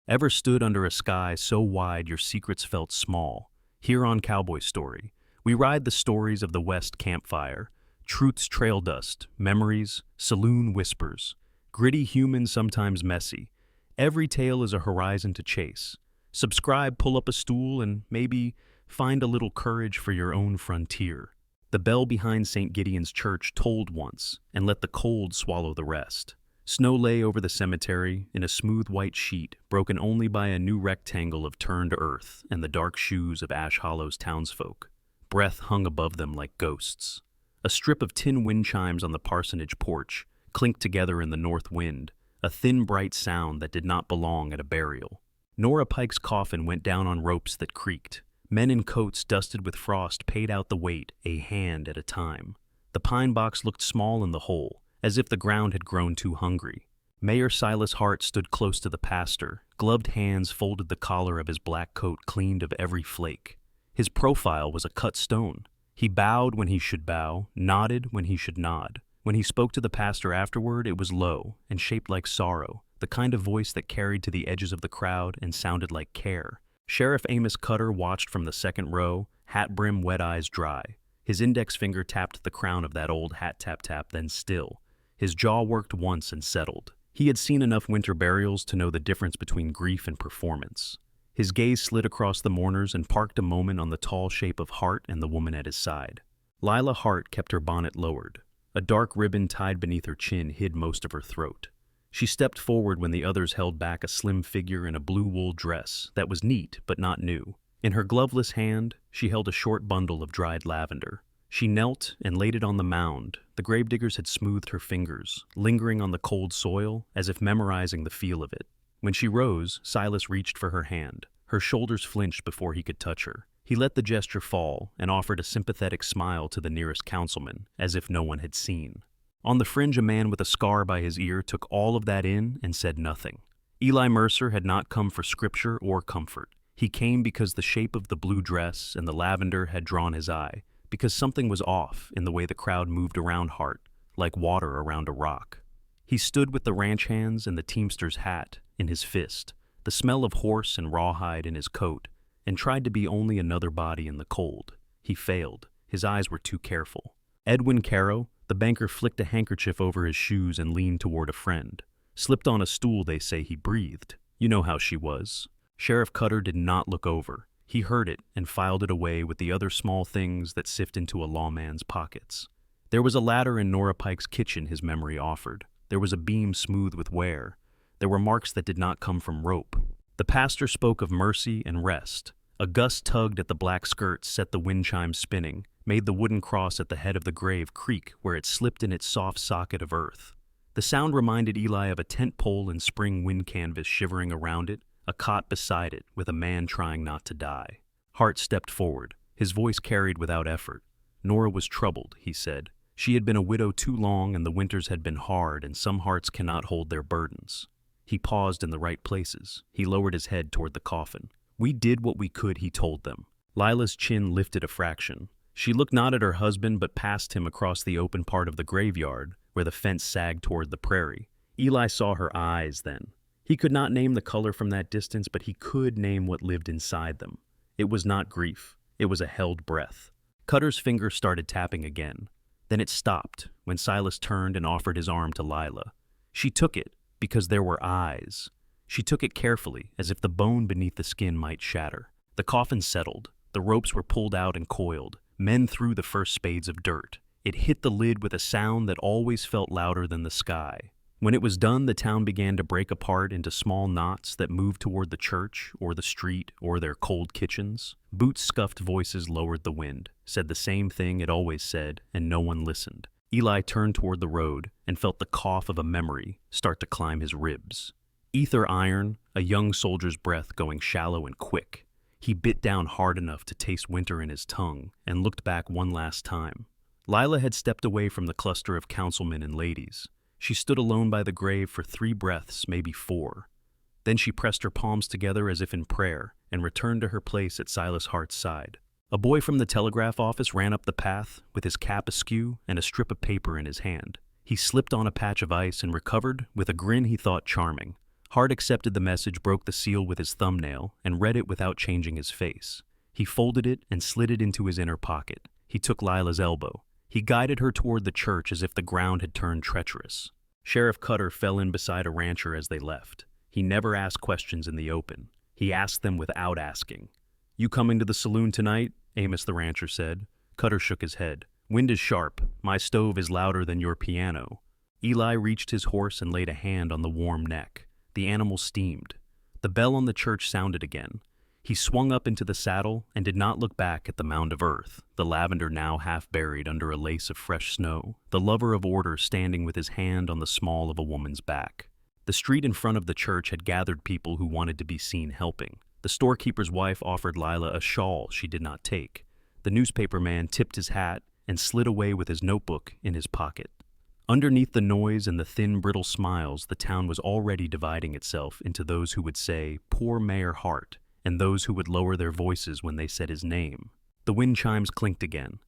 Ever stood under a sky so wide your secrets felt small? Here on Cowboy Story, we ride the stories of the West campfire, truth's trail dust, memories, saloon whispers, gritty human sometimes messy. Every tale is a horizon to chase. Subscribe, pull up a stool, and maybe find a little courage for your own frontier. The bell behind St. Gideon's Church tolled once, and let the cold swallow the rest. Snow lay over the cemetery in a smooth white sheet, broken only by a new rectangle of turned earth and the dark shoes of Ash Hollow's townsfolk. Breath hung above them like ghosts. A strip of tin wind chimes on the parsonage porch clinked together in the north wind, a thin, bright sound that did not belong at a burial. Nora Pike's coffin went down on ropes that creaked. Men in coats dusted with frost paid out the weight, a hand at a time. The pine box looked small in the hole, as if the ground had grown too hungry. Mayor Silas Hart stood close to the pastor. Gloved hands folded the collar of his black coat cleaned of every flake. His profile was a cut stone. He bowed when he should bow, nodded when he should nod. When he spoke to the pastor afterward, it was low and shaped like sorrow, the kind of voice that carried to the edges of the crowd and sounded like care. Sheriff Amos Cutter watched from the second row, hat brim, wet eyes dry. His index finger tapped the crown of that old hat tap, then still. His jaw worked once and settled. He had seen enough winter burials to know the difference between grief and performance. His gaze slid across the mourners and parked a moment on the tall shape of Hart and the woman at his side. Lila Hart kept her bonnet lowered. A dark ribbon tied beneath her chin hid most of her throat. She stepped forward when the others held back a slim figure in a blue wool dress that was neat but not new. In her gloveless hand, she held a short bundle of dried lavender. She knelt and laid it on the mound. The gravediggers had smoothed her fingers, lingering on the cold soil as if memorizing the feel of it. When she rose, Silas reached for her hand. Her shoulders flinched before he could touch her. He let the gesture fall and offered a sympathetic smile to the nearest councilman, as if no one had seen. On the fringe, a man with a scar by his ear took all of that in and said nothing. Eli Mercer had not come for scripture or comfort. He came because the shape of the blue dress and the lavender had drawn his eye, because something was off in the way the crowd moved around Hart, like water around a rock. He stood with the ranch hands and the teamster's hat in his fist, the smell of horse and rawhide in his coat, and tried to be only another body in the cold. He failed. His eyes were too careful. Edwin Caro, the banker, flicked a handkerchief over his shoes and leaned toward a friend. Slipped on a stool, they say. He breathed. You know how she was. Sheriff Cutter did not look over. He heard it and filed it away with the other small things that sift into a lawman's pockets. There was a ladder in Nora Pike's kitchen his memory offered. There was a beam smooth with wear. There were marks that did not come from rope. The pastor spoke of mercy and rest. A gust tugged at the black skirt, set the wind chimes spinning, made the wooden cross at the head of the grave creak where it slipped in its soft socket of earth. The sound reminded Eli of a tent pole in spring wind canvas shivering around it, a cot beside it with a man trying not to die. Hart stepped forward. His voice carried without effort. Nora was troubled, he said. She had been a widow too long, and the winters had been hard, and some hearts cannot hold their burdens. He paused in the right places. He lowered his head toward the coffin. We did what we could, he told them. Lila's chin lifted a fraction. She looked not at her husband but past him across the open part of the graveyard where the fence sagged toward the prairie. Eli saw her eyes then. He could not name the color from that distance, but he could name what lived inside them. It was not grief. It was a held breath. Cutter's finger started tapping again. Then it stopped when Silas turned and offered his arm to Lila. She took it because there were eyes. She took it carefully, as if the bone beneath the skin might shatter. The coffin settled. The ropes were pulled out and coiled. Men threw the first spades of dirt. It hit the lid with a sound that always felt louder than the sky. When it was done, the town began to break apart into small knots that moved toward the church or the street or their cold kitchens. Boot-scuffed voices lowered the wind, said the same thing it always said, and no one listened. Eli turned toward the road and felt the cough of a memory start to climb his ribs. Ether iron, a young soldier's breath going shallow and quick. He bit down hard enough to taste winter in his tongue and looked back one last time. Lila had stepped away from the cluster of councilmen and ladies. She stood alone by the grave for 3 breaths, maybe 4. Then she pressed her palms together as if in prayer and returned to her place at Silas Hart's side. A boy from the telegraph office ran up the path with his cap askew and a strip of paper in his hand. He slipped on a patch of ice and recovered with a grin he thought charming. Hart accepted the message, broke the seal with his thumbnail, and read it without changing his face. He folded it and slid it into his inner pocket. He took Lila's elbow. He guided her toward the church as if the ground had turned treacherous. Sheriff Cutter fell in beside a rancher as they left. He never asked questions in the open. He asked them without asking. "You coming to the saloon tonight?" Amos the rancher said. Cutter shook his head. "Wind is sharp. My stove is louder than your piano." Eli reached his horse and laid a hand on the warm neck. The animal steamed. The bell on the church sounded again. He swung up into the saddle and did not look back at the mound of earth, the lavender now half buried under a lace of fresh snow, the lover of order standing with his hand on the small of a woman's back. The street in front of the church had gathered people who wanted to be seen helping. The storekeeper's wife offered Lila a shawl she did not take. The newspaper man tipped his hat and slid away with his notebook in his pocket. Underneath the noise and the thin, brittle smiles, the town was already dividing itself into those who would say, "Poor Mayor Hart," and those who would lower their voices when they said his name. The wind chimes clinked again.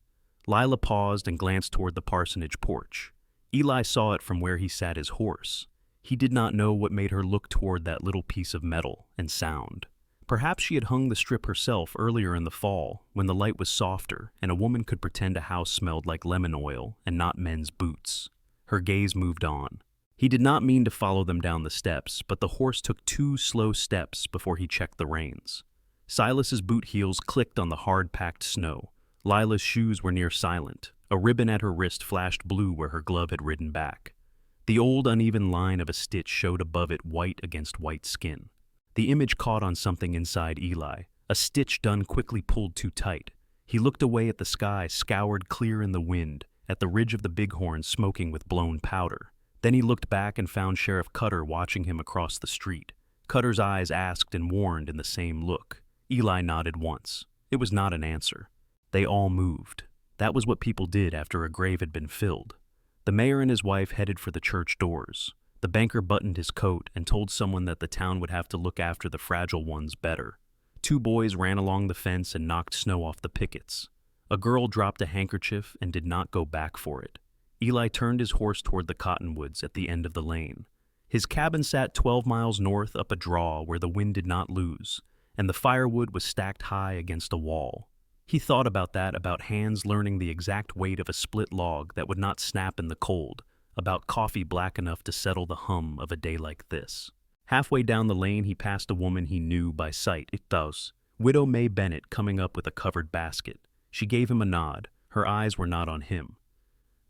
Lila paused and glanced toward the parsonage porch. Eli saw it from where he sat his horse. He did not know what made her look toward that little piece of metal and sound. Perhaps she had hung the strip herself earlier in the fall, when the light was softer and a woman could pretend a house smelled like lemon oil and not men's boots. Her gaze moved on. He did not mean to follow them down the steps, but the horse took 2 slow steps before he checked the reins. Silas's boot heels clicked on the hard-packed snow. Lila's shoes were near silent. A ribbon at her wrist flashed blue where her glove had ridden back. The old uneven line of a stitch showed above it, white against white skin. The image caught on something inside Eli. A stitch done quickly pulled too tight. He looked away at the sky scoured clear in the wind, at the ridge of the bighorn smoking with blown powder. Then he looked back and found Sheriff Cutter watching him across the street. Cutter's eyes asked and warned in the same look. Eli nodded once. It was not an answer. They all moved. That was what people did after a grave had been filled. The mayor and his wife headed for the church doors. The banker buttoned his coat and told someone that the town would have to look after the fragile ones better. 2 boys ran along the fence and knocked snow off the pickets. A girl dropped a handkerchief and did not go back for it. Eli turned his horse toward the cottonwoods at the end of the lane. His cabin sat 12 miles north up a draw where the wind did not lose, and the firewood was stacked high against a wall. He thought about that, about hands learning the exact weight of a split log that would not snap in the cold, about coffee black enough to settle the hum of a day like this. Halfway down the lane he passed a woman he knew by sight. It was Widow May Bennett coming up with a covered basket. She gave him a nod. Her eyes were not on him.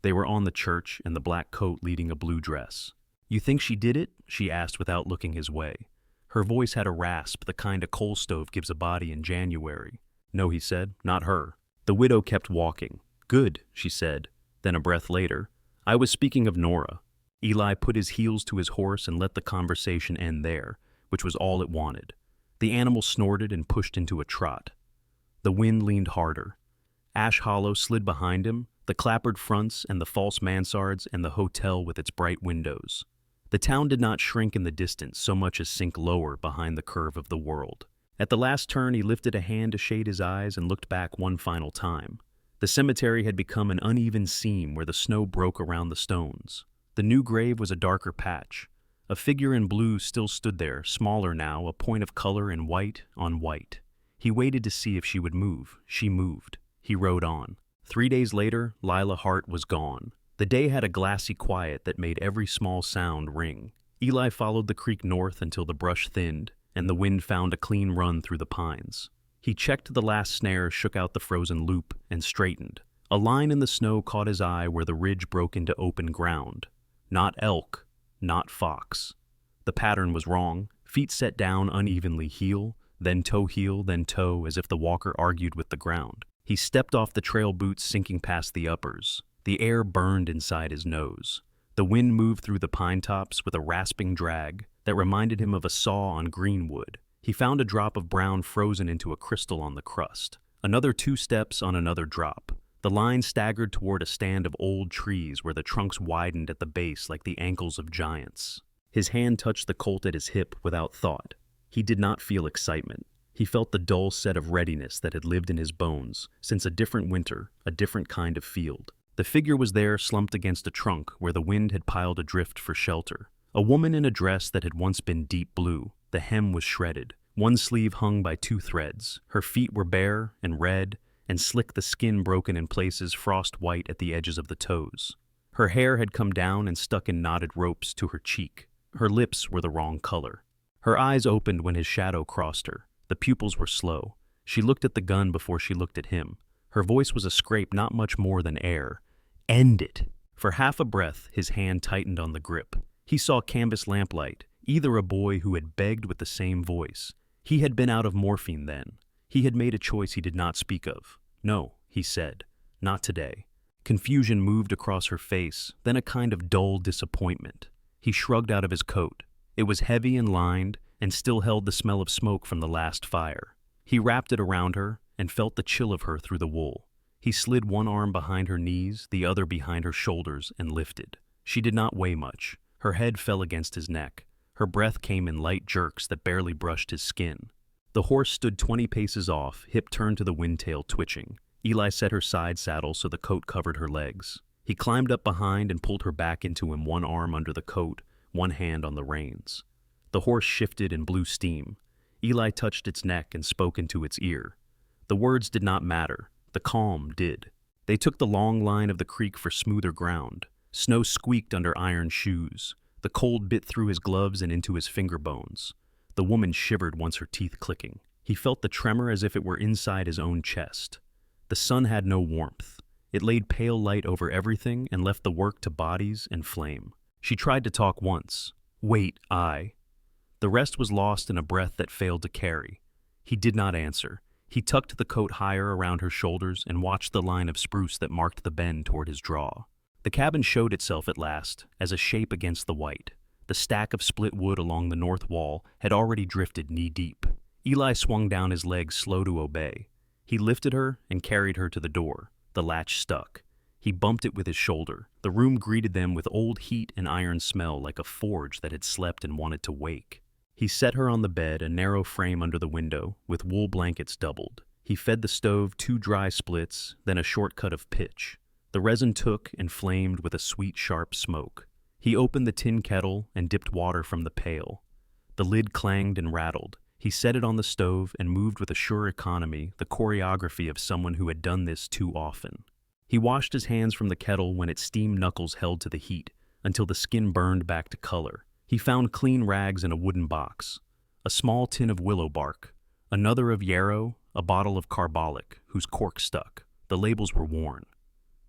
They were on the church and the black coat leading a blue dress. "You think she did it?" she asked without looking his way. Her voice had a rasp, the kind a coal stove gives a body in January. "No," he said, "not her." The widow kept walking. "Good," she said. Then a breath later, "I was speaking of Nora." Eli put his heels to his horse and let the conversation end there, which was all it wanted. The animal snorted and pushed into a trot. The wind leaned harder. Ash Hollow slid behind him, the clappered fronts and the false mansards and the hotel with its bright windows. The town did not shrink in the distance so much as sink lower behind the curve of the world. At the last turn he lifted a hand to shade his eyes and looked back one final time. The cemetery had become an uneven seam where the snow broke around the stones. The new grave was a darker patch. A figure in blue still stood there, smaller now, a point of color in white on white. He waited to see if she would move. She moved. He rode on. 3 days later, Lila Hart was gone. The day had a glassy quiet that made every small sound ring. Eli followed the creek north until the brush thinned, and the wind found a clean run through the pines. He checked the last snare, shook out the frozen loop, and straightened. A line in the snow caught his eye where the ridge broke into open ground. Not elk, not fox. The pattern was wrong. Feet set down unevenly, heel, then toe, as if the walker argued with the ground. He stepped off the trail boots, sinking past the uppers. The air burned inside his nose. The wind moved through the pine tops with a rasping drag that reminded him of a saw on green wood. He found a drop of brown frozen into a crystal on the crust. Another 2 steps on another drop. The line staggered toward a stand of old trees where the trunks widened at the base like the ankles of giants. His hand touched the colt at his hip without thought. He did not feel excitement. He felt the dull set of readiness that had lived in his bones since a different winter, a different kind of field. The figure was there, slumped against a trunk where the wind had piled a drift for shelter. A woman in a dress that had once been deep blue. The hem was shredded. One sleeve hung by 2 threads. Her feet were bare and red and slick, the skin broken in places, frost white at the edges of the toes. Her hair had come down and stuck in knotted ropes to her cheek. Her lips were the wrong color. Her eyes opened when his shadow crossed her. The pupils were slow. She looked at the gun before she looked at him. Her voice was a scrape, not much more than air. End it. For half a breath, his hand tightened on the grip. He saw canvas lamplight, either a boy who had begged with the same voice. He had been out of morphine then. He had made a choice he did not speak of. No, he said, not today. Confusion moved across her face, then a kind of dull disappointment. He shrugged out of his coat. It was heavy and lined, and still held the smell of smoke from the last fire. He wrapped it around her and felt the chill of her through the wool. He slid one arm behind her knees, the other behind her shoulders, and lifted. She did not weigh much. Her head fell against his neck. Her breath came in light jerks that barely brushed his skin. The horse stood 20 paces off, hip turned to the windtail, twitching. Eli set her side saddle so the coat covered her legs. He climbed up behind and pulled her back into him, one arm under the coat, one hand on the reins. The horse shifted and blew steam. Eli touched its neck and spoke into its ear. The words did not matter. The calm did. They took the long line of the creek for smoother ground. Snow squeaked under iron shoes. The cold bit through his gloves and into his finger bones. The woman shivered once, her teeth clicking. He felt the tremor as if it were inside his own chest. The sun had no warmth. It laid pale light over everything and left the work to bodies and flame. She tried to talk once. Wait, The rest was lost in a breath that failed to carry. He did not answer. He tucked the coat higher around her shoulders and watched the line of spruce that marked the bend toward his draw. The cabin showed itself at last as a shape against the white. The stack of split wood along the north wall had already drifted knee-deep. Eli swung down his legs, slow to obey. He lifted her and carried her to the door. The latch stuck. He bumped it with his shoulder. The room greeted them with old heat and iron smell, like a forge that had slept and wanted to wake. He set her on the bed, a narrow frame under the window, with wool blankets doubled. He fed the stove 2 dry splits, then a short cut of pitch. The resin took and flamed with a sweet, sharp smoke. He opened the tin kettle and dipped water from the pail. The lid clanged and rattled. He set it on the stove and moved with a sure economy, the choreography of someone who had done this too often. He washed his hands from the kettle when its steam knuckles held to the heat, until the skin burned back to color. He found clean rags in a wooden box, a small tin of willow bark, another of yarrow, a bottle of carbolic, whose cork stuck. The labels were worn.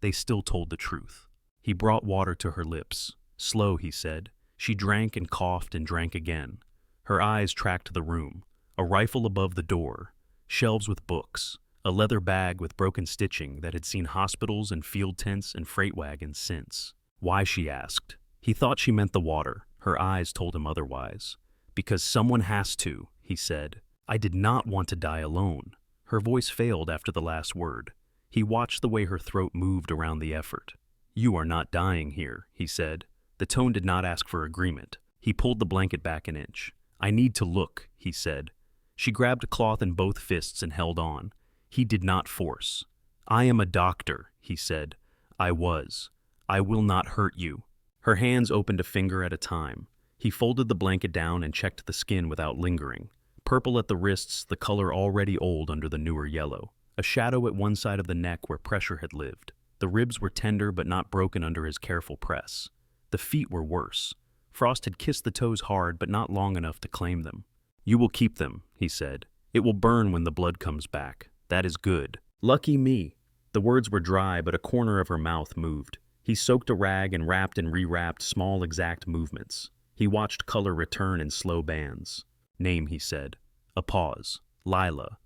They still told the truth. He brought water to her lips. Slow, he said. She drank and coughed and drank again. Her eyes tracked the room. A rifle above the door, shelves with books, a leather bag with broken stitching that had seen hospitals and field tents and freight wagons since. Why, she asked. He thought she meant the water. Her eyes told him otherwise. Because someone has to, he said. I did not want to die alone. Her voice failed after the last word. He watched the way her throat moved around the effort. You are not dying here, he said. The tone did not ask for agreement. He pulled the blanket back an inch. I need to look, he said. She grabbed a cloth in both fists and held on. He did not force. I am a doctor, he said. I was. I will not hurt you. Her hands opened a finger at a time. He folded the blanket down and checked the skin without lingering. Purple at the wrists, the color already old under the newer yellow. A shadow at one side of the neck where pressure had lived. The ribs were tender but not broken under his careful press. The feet were worse. Frost had kissed the toes hard but not long enough to claim them. You will keep them, he said. It will burn when the blood comes back. That is good. Lucky me. The words were dry, but a corner of her mouth moved. He soaked a rag and wrapped and rewrapped, small exact movements. He watched color return in slow bands. Name, he said. A pause. Lila.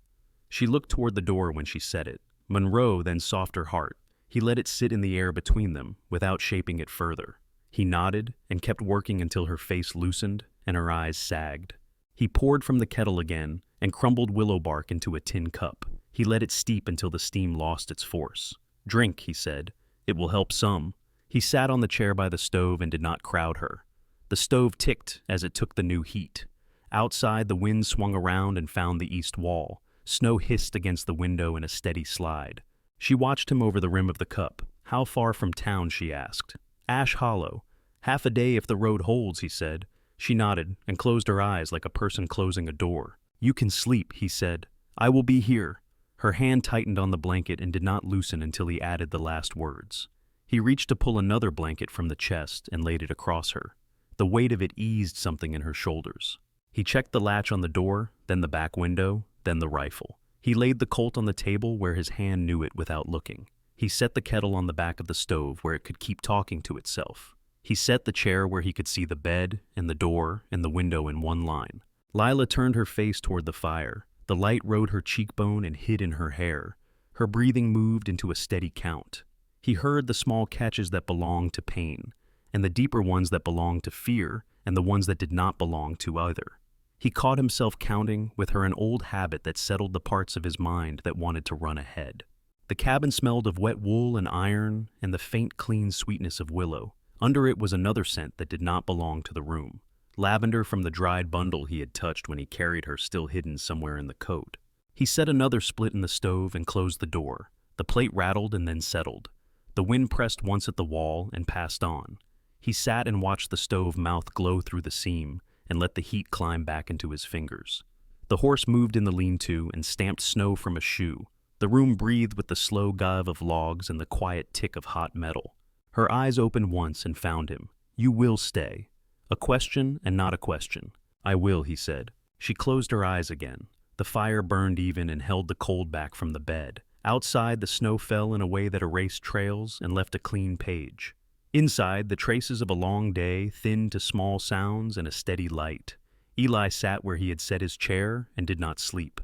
She looked toward the door when she said it. Monroe then softer heart. He let it sit in the air between them, without shaping it further. He nodded and kept working until her face loosened and her eyes sagged. He poured from the kettle again and crumbled willow bark into a tin cup. He let it steep until the steam lost its force. Drink, he said. It will help some. He sat on the chair by the stove and did not crowd her. The stove ticked as it took the new heat. Outside, the wind swung around and found the east wall. Snow hissed against the window in a steady slide. She watched him over the rim of the cup. How far from town, she asked. Ash Hollow. "Half a day if the road holds," he said. She nodded and closed her eyes like a person closing a door. "You can sleep," he said. "I will be here." Her hand tightened on the blanket and did not loosen until he added the last words. He reached to pull another blanket from the chest and laid it across her. The weight of it eased something in her shoulders. He checked the latch on the door, then the back window, then the rifle. He laid the Colt on the table where his hand knew it without looking. He set the kettle on the back of the stove where it could keep talking to itself. He set the chair where he could see the bed and the door and the window in one line. Lila turned her face toward the fire. The light rode her cheekbone and hid in her hair. Her breathing moved into a steady count. He heard the small catches that belonged to pain, and the deeper ones that belonged to fear, and the ones that did not belong to either. He caught himself counting with her an old habit that settled the parts of his mind that wanted to run ahead. The cabin smelled of wet wool and iron and the faint, clean sweetness of willow. Under it was another scent that did not belong to the room. Lavender from the dried bundle he had touched when he carried her still hidden somewhere in the coat. He set another split in the stove and closed the door. The plate rattled and then settled. The wind pressed once at the wall and passed on. He sat and watched the stove mouth glow through the seam and let the heat climb back into his fingers. The horse moved in the lean-to and stamped snow from a shoe. The room breathed with the slow gave of logs and the quiet tick of hot metal. Her eyes opened once and found him. "You will stay." A question and not a question. "I will," he said. She closed her eyes again. The fire burned even and held the cold back from the bed. Outside, the snow fell in a way that erased trails and left a clean page. Inside, the traces of a long day thinned to small sounds and a steady light. Eli sat where he had set his chair and did not sleep.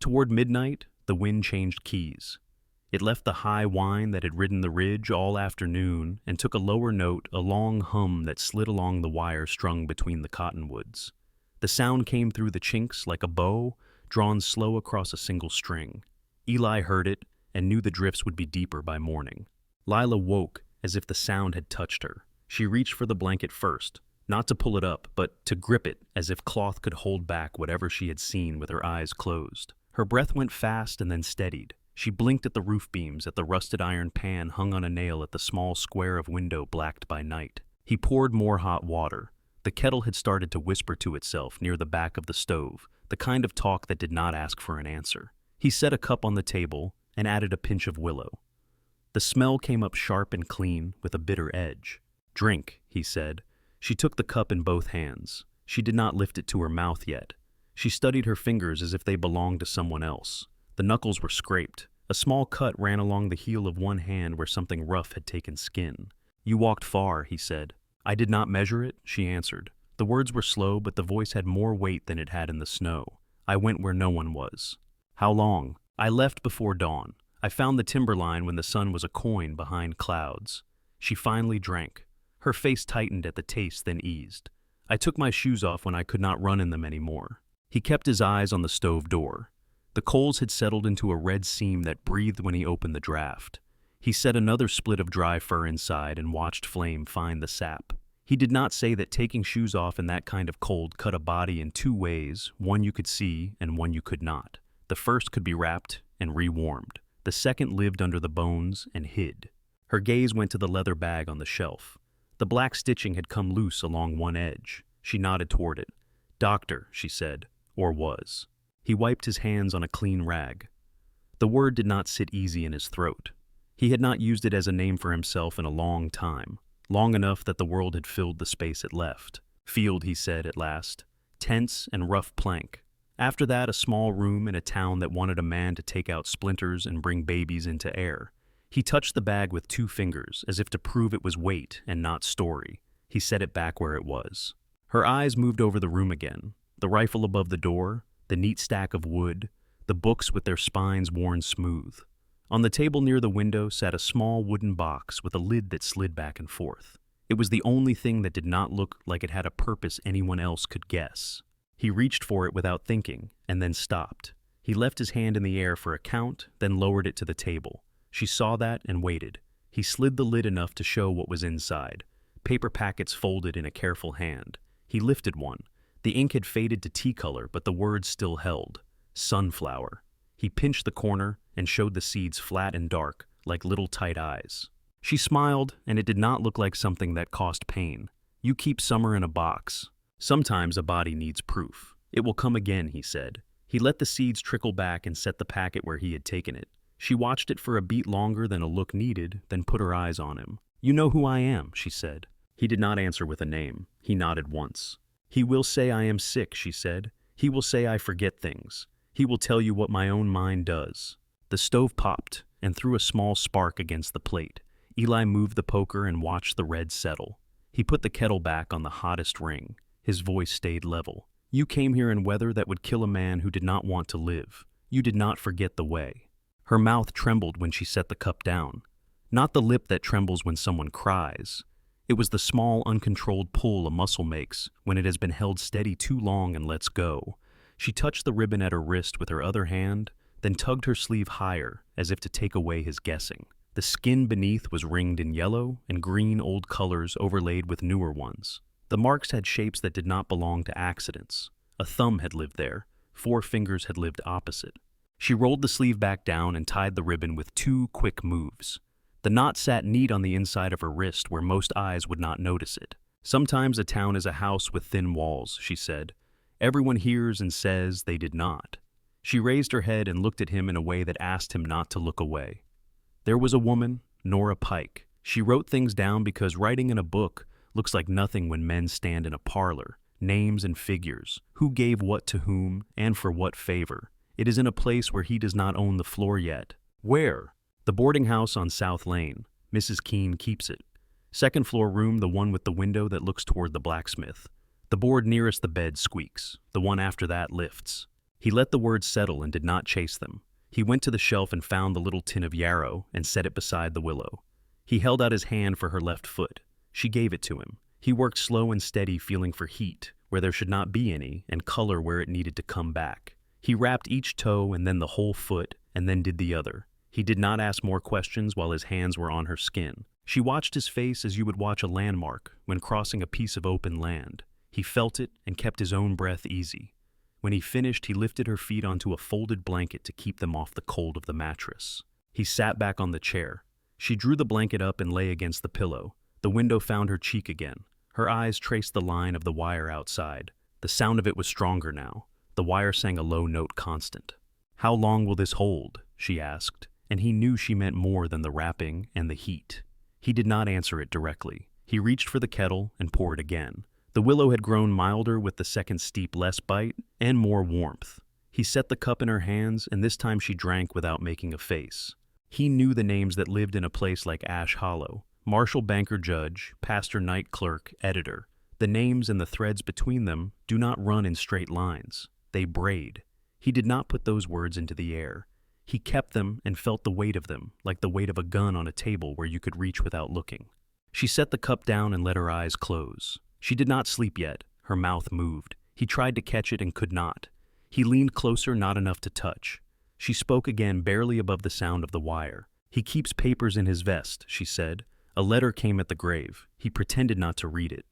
Toward midnight, the wind changed keys. It left the high whine that had ridden the ridge all afternoon and took a lower note, a long hum that slid along the wire strung between the cottonwoods. The sound came through the chinks like a bow drawn slow across a single string. Eli heard it and knew the drifts would be deeper by morning. Lila woke as if the sound had touched her. She reached for the blanket first, not to pull it up, but to grip it as if cloth could hold back whatever she had seen with her eyes closed. Her breath went fast and then steadied. She blinked at the roof beams, at the rusted iron pan hung on a nail at the small square of window blacked by night. He poured more hot water. The kettle had started to whisper to itself near the back of the stove, the kind of talk that did not ask for an answer. He set a cup on the table and added a pinch of willow. The smell came up sharp and clean with a bitter edge. "Drink," he said. She took the cup in both hands. She did not lift it to her mouth yet. She studied her fingers as if they belonged to someone else. The knuckles were scraped. A small cut ran along the heel of one hand where something rough had taken skin. "You walked far," he said. "I did not measure it," she answered. The words were slow, but the voice had more weight than it had in the snow. "I went where no one was." "How long?" "I left before dawn. I found the timberline when the sun was a coin behind clouds." She finally drank. Her face tightened at the taste, then eased. "I took my shoes off when I could not run in them anymore." He kept his eyes on the stove door. The coals had settled into a red seam that breathed when he opened the draft. He set another split of dry fur inside and watched flame find the sap. He did not say that taking shoes off in that kind of cold cut a body in two ways, one you could see and one you could not. The first could be wrapped and rewarmed. The second lived under the bones and hid. Her gaze went to the leather bag on the shelf. The black stitching had come loose along one edge. She nodded toward it. "Doctor," she said, or was. He wiped his hands on a clean rag. The word did not sit easy in his throat. He had not used it as a name for himself in a long time, long enough that the world had filled the space it left. "Field," he said at last. "Tense and rough plank." After that, a small room in a town that wanted a man to take out splinters and bring babies into air. He touched the bag with 2 fingers, as if to prove it was weight and not story. He set it back where it was. Her eyes moved over the room again. The rifle above the door, the neat stack of wood, the books with their spines worn smooth. On the table near the window sat a small wooden box with a lid that slid back and forth. It was the only thing that did not look like it had a purpose anyone else could guess. He reached for it without thinking, and then stopped. He left his hand in the air for a count, then lowered it to the table. She saw that and waited. He slid the lid enough to show what was inside. Paper packets folded in a careful hand. He lifted one. The ink had faded to tea color, but the words still held. Sunflower. He pinched the corner and showed the seeds flat and dark, like little tight eyes. She smiled, and it did not look like something that caused pain. You keep summer in a box. Sometimes a body needs proof. It will come again, he said. He let the seeds trickle back and set the packet where he had taken it. She watched it for a beat longer than a look needed, then put her eyes on him. You know who I am, she said. He did not answer with a name. He nodded once. He will say I am sick, she said. He will say I forget things. He will tell you what my own mind does. The stove popped and threw a small spark against the plate. Eli moved the poker and watched the red settle. He put the kettle back on the hottest ring. His voice stayed level. You came here in weather that would kill a man who did not want to live. You did not forget the way. Her mouth trembled when she set the cup down. Not the lip that trembles when someone cries. It was the small, uncontrolled pull a muscle makes when it has been held steady too long and lets go. She touched the ribbon at her wrist with her other hand, then tugged her sleeve higher, as if to take away his guessing. The skin beneath was ringed in yellow and green old colors overlaid with newer ones. The marks had shapes that did not belong to accidents. A thumb had lived there. 4 fingers had lived opposite. She rolled the sleeve back down and tied the ribbon with 2 quick moves. The knot sat neat on the inside of her wrist where most eyes would not notice it. Sometimes a town is a house with thin walls, she said. Everyone hears and says they did not. She raised her head and looked at him in a way that asked him not to look away. There was a woman, Nora Pike. She wrote things down because writing in a book looks like nothing when men stand in a parlor. Names and figures, who gave what to whom and for what favor. It is in a place where he does not own the floor yet. Where? The boarding house on South Lane. Mrs. Keene keeps it. 2nd floor room, the one with the window that looks toward the blacksmith. The board nearest the bed squeaks. The one after that lifts. He let the words settle and did not chase them. He went to the shelf and found the little tin of yarrow and set it beside the willow. He held out his hand for her left foot. She gave it to him. He worked slow and steady, feeling for heat where there should not be any and color where it needed to come back. He wrapped each toe and then the whole foot and then did the other. He did not ask more questions while his hands were on her skin. She watched his face as you would watch a landmark when crossing a piece of open land. He felt it and kept his own breath easy. When he finished, he lifted her feet onto a folded blanket to keep them off the cold of the mattress. He sat back on the chair. She drew the blanket up and lay against the pillow. The window found her cheek again. Her eyes traced the line of the wire outside. The sound of it was stronger now. The wire sang a low note constant. How long will this hold? She asked, and he knew she meant more than the wrapping and the heat. He did not answer it directly. He reached for the kettle and poured again. The willow had grown milder with the second steep, less bite and more warmth. He set the cup in her hands, and this time she drank without making a face. He knew the names that lived in a place like Ash Hollow. Marshal, banker, judge, pastor, night clerk, editor. The names and the threads between them do not run in straight lines. They braid. He did not put those words into the air. He kept them and felt the weight of them, like the weight of a gun on a table where you could reach without looking. She set the cup down and let her eyes close. She did not sleep yet. Her mouth moved. He tried to catch it and could not. He leaned closer, not enough to touch. She spoke again, barely above the sound of the wire. He keeps papers in his vest, she said. A letter came at the grave. He pretended not to read it.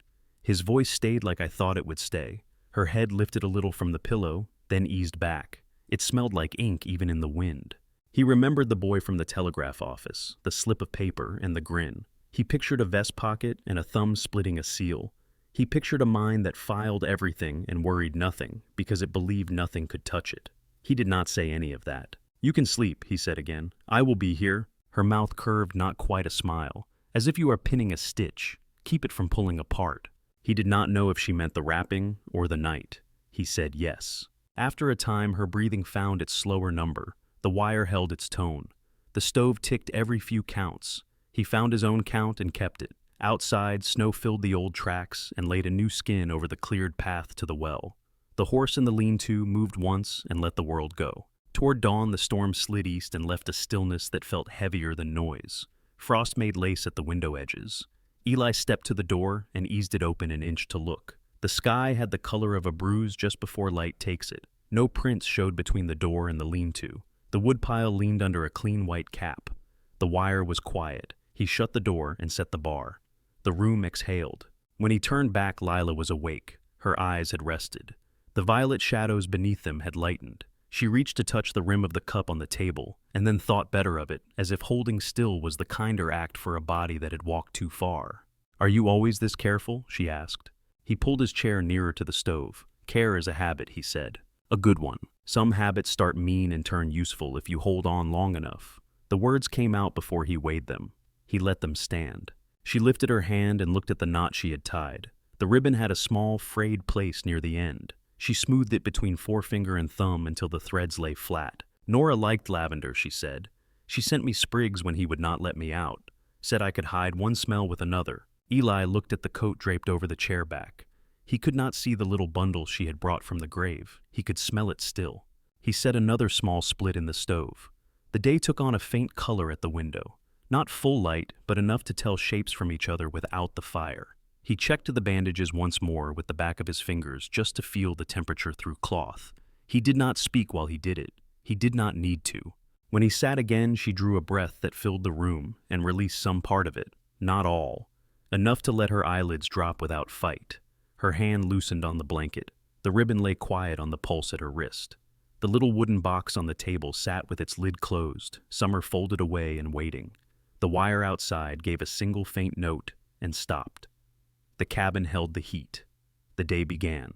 His voice stayed like I thought it would stay. Her head lifted a little from the pillow, then eased back. It smelled like ink even in the wind. He remembered the boy from the telegraph office, the slip of paper and the grin. He pictured a vest pocket and a thumb splitting a seal. He pictured a mind that filed everything and worried nothing because it believed nothing could touch it. He did not say any of that. You can sleep, he said again. I will be here. Her mouth curved, not quite a smile. As if you are pinning a stitch. Keep it from pulling apart. He did not know if she meant the wrapping or the night. He said yes. After a time, her breathing found its slower number. The wire held its tone. The stove ticked every few counts. He found his own count and kept it. Outside, snow filled the old tracks and laid a new skin over the cleared path to the well. The horse in the lean-to moved once and let the world go. Toward dawn, the storm slid east and left a stillness that felt heavier than noise. Frost made lace at the window edges. Eli stepped to the door and eased it open an inch to look. The sky had the color of a bruise just before light takes it. No prints showed between the door and the lean-to. The woodpile leaned under a clean white cap. The wire was quiet. He shut the door and set the bar. The room exhaled. When he turned back, Lila was awake. Her eyes had rested. The violet shadows beneath them had lightened. She reached to touch the rim of the cup on the table, and then thought better of it, as if holding still was the kinder act for a body that had walked too far. "Are you always this careful?" she asked. He pulled his chair nearer to the stove. "Care is a habit," he said. "A good one. Some habits start mean and turn useful if you hold on long enough." The words came out before he weighed them. He let them stand. She lifted her hand and looked at the knot she had tied. The ribbon had a small, frayed place near the end. She smoothed it between forefinger and thumb until the threads lay flat. "Nora liked lavender," she said. "She sent me sprigs when he would not let me out. Said I could hide one smell with another." Eli looked at the coat draped over the chair back. He could not see the little bundle she had brought from the grave. He could smell it still. He set another small split in the stove. The day took on a faint color at the window. Not full light, but enough to tell shapes from each other without the fire. He checked the bandages once more with the back of his fingers just to feel the temperature through cloth. He did not speak while he did it. He did not need to. When he sat again, she drew a breath that filled the room and released some part of it, not all. Enough to let her eyelids drop without fight. Her hand loosened on the blanket. The ribbon lay quiet on the pulse at her wrist. The little wooden box on the table sat with its lid closed, Summer folded away and waiting. The wire outside gave a single faint note and stopped. The cabin held the heat. The day began.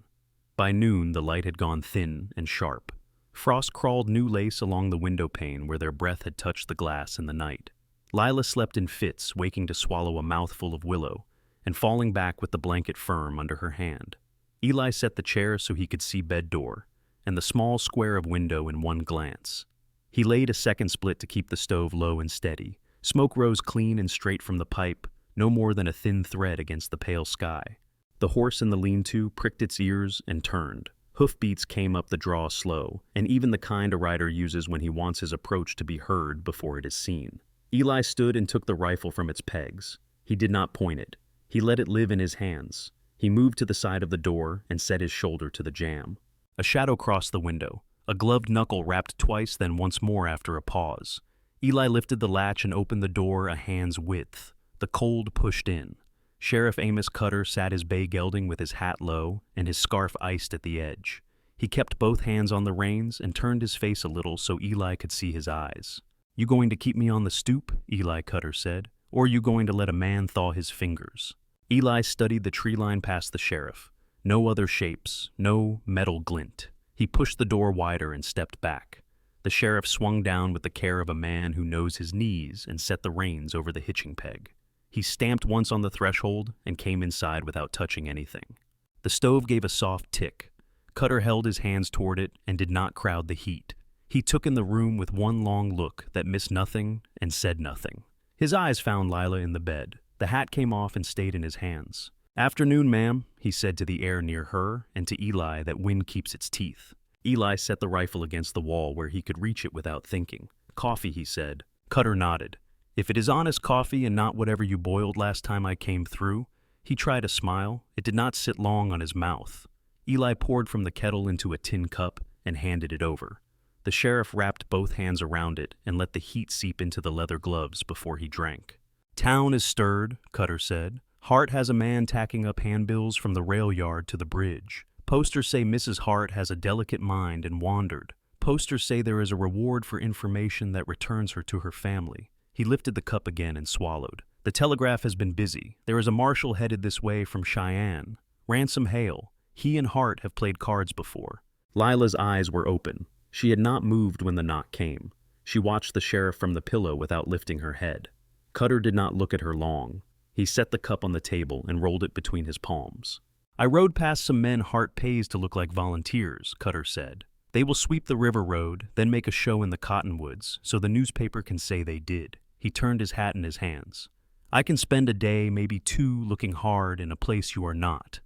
By noon, the light had gone thin and sharp. Frost crawled new lace along the window pane where their breath had touched the glass in the night. Lila slept in fits, waking to swallow a mouthful of willow and falling back with the blanket firm under her hand. Eli set the chair so he could see bed door and the small square of window in one glance. He laid a second split to keep the stove low and steady. Smoke rose clean and straight from the pipe, no more than a thin thread against the pale sky. The horse in the lean-to pricked its ears and turned. Hoofbeats came up the draw slow, and even the kind a rider uses when he wants his approach to be heard before it is seen. Eli stood and took the rifle from its pegs. He did not point it. He let it live in his hands. He moved to the side of the door and set his shoulder to the jamb. A shadow crossed the window. A gloved knuckle rapped twice, then once more after a pause. Eli lifted the latch and opened the door a hand's width. The cold pushed in. Sheriff Amos Cutter sat his bay gelding with his hat low and his scarf iced at the edge. He kept both hands on the reins and turned his face a little so Eli could see his eyes. "You going to keep me on the stoop?" Eli Cutter said. "Or you going to let a man thaw his fingers?" Eli studied the tree line past the sheriff. No other shapes, no metal glint. He pushed the door wider and stepped back. The sheriff swung down with the care of a man who knows his knees and set the reins over the hitching peg. He stamped once on the threshold and came inside without touching anything. The stove gave a soft tick. Cutter held his hands toward it and did not crowd the heat. He took in the room with one long look that missed nothing and said nothing. His eyes found Lila in the bed. The hat came off and stayed in his hands. "Afternoon, ma'am," he said to the air near her and to Eli that wind keeps its teeth. Eli set the rifle against the wall where he could reach it without thinking. "Coffee," he said. Cutter nodded. "If it is honest coffee and not whatever you boiled last time I came through." He tried a smile. It did not sit long on his mouth. Eli poured from the kettle into a tin cup and handed it over. The sheriff wrapped both hands around it and let the heat seep into the leather gloves before he drank. "Town is stirred," Cutter said. "Hart has a man tacking up handbills from the rail yard to the bridge. Posters say Mrs. Hart has a delicate mind and wandered. Posters say there is a reward for information that returns her to her family." He lifted the cup again and swallowed. "The telegraph has been busy. There is a marshal headed this way from Cheyenne. Ransom Hale. He and Hart have played cards before." Lila's eyes were open. She had not moved when the knock came. She watched the sheriff from the pillow without lifting her head. Cutter did not look at her long. He set the cup on the table and rolled it between his palms. "I rode past some men Hart pays to look like volunteers," Cutter said. "They will sweep the river road, then make a show in the cottonwoods, so the newspaper can say they did." He turned his hat in his hands. "I can spend a day, maybe two, looking hard in a place you are not.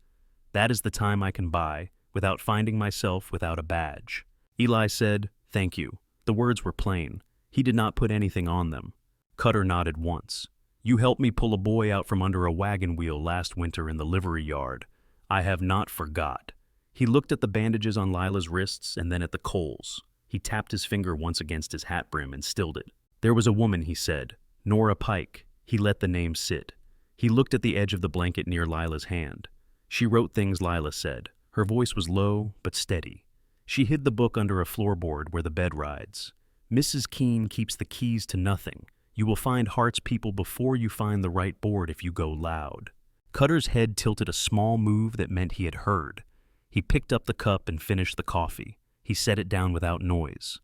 That is the time I can buy, without finding myself without a badge." Eli said, "Thank you." The words were plain. He did not put anything on them. Cutter nodded once. "You helped me pull a boy out from under a wagon wheel last winter in the livery yard. I have not forgot." He looked at the bandages on Lila's wrists and then at the coals. He tapped his finger once against his hat brim and stilled it. "There was a woman," he said. "Nora Pike." He let the name sit. He looked at the edge of the blanket near Lila's hand. "She wrote things," Lila said. Her voice was low but steady. She hid the book under a floorboard where the bed rides. Mrs. Keene keeps the keys to nothing. You will find Hart's people before you find the right board if you go loud. Cutter's head tilted a small move that meant he had heard. He picked up the cup and finished the coffee. He set it down without noise.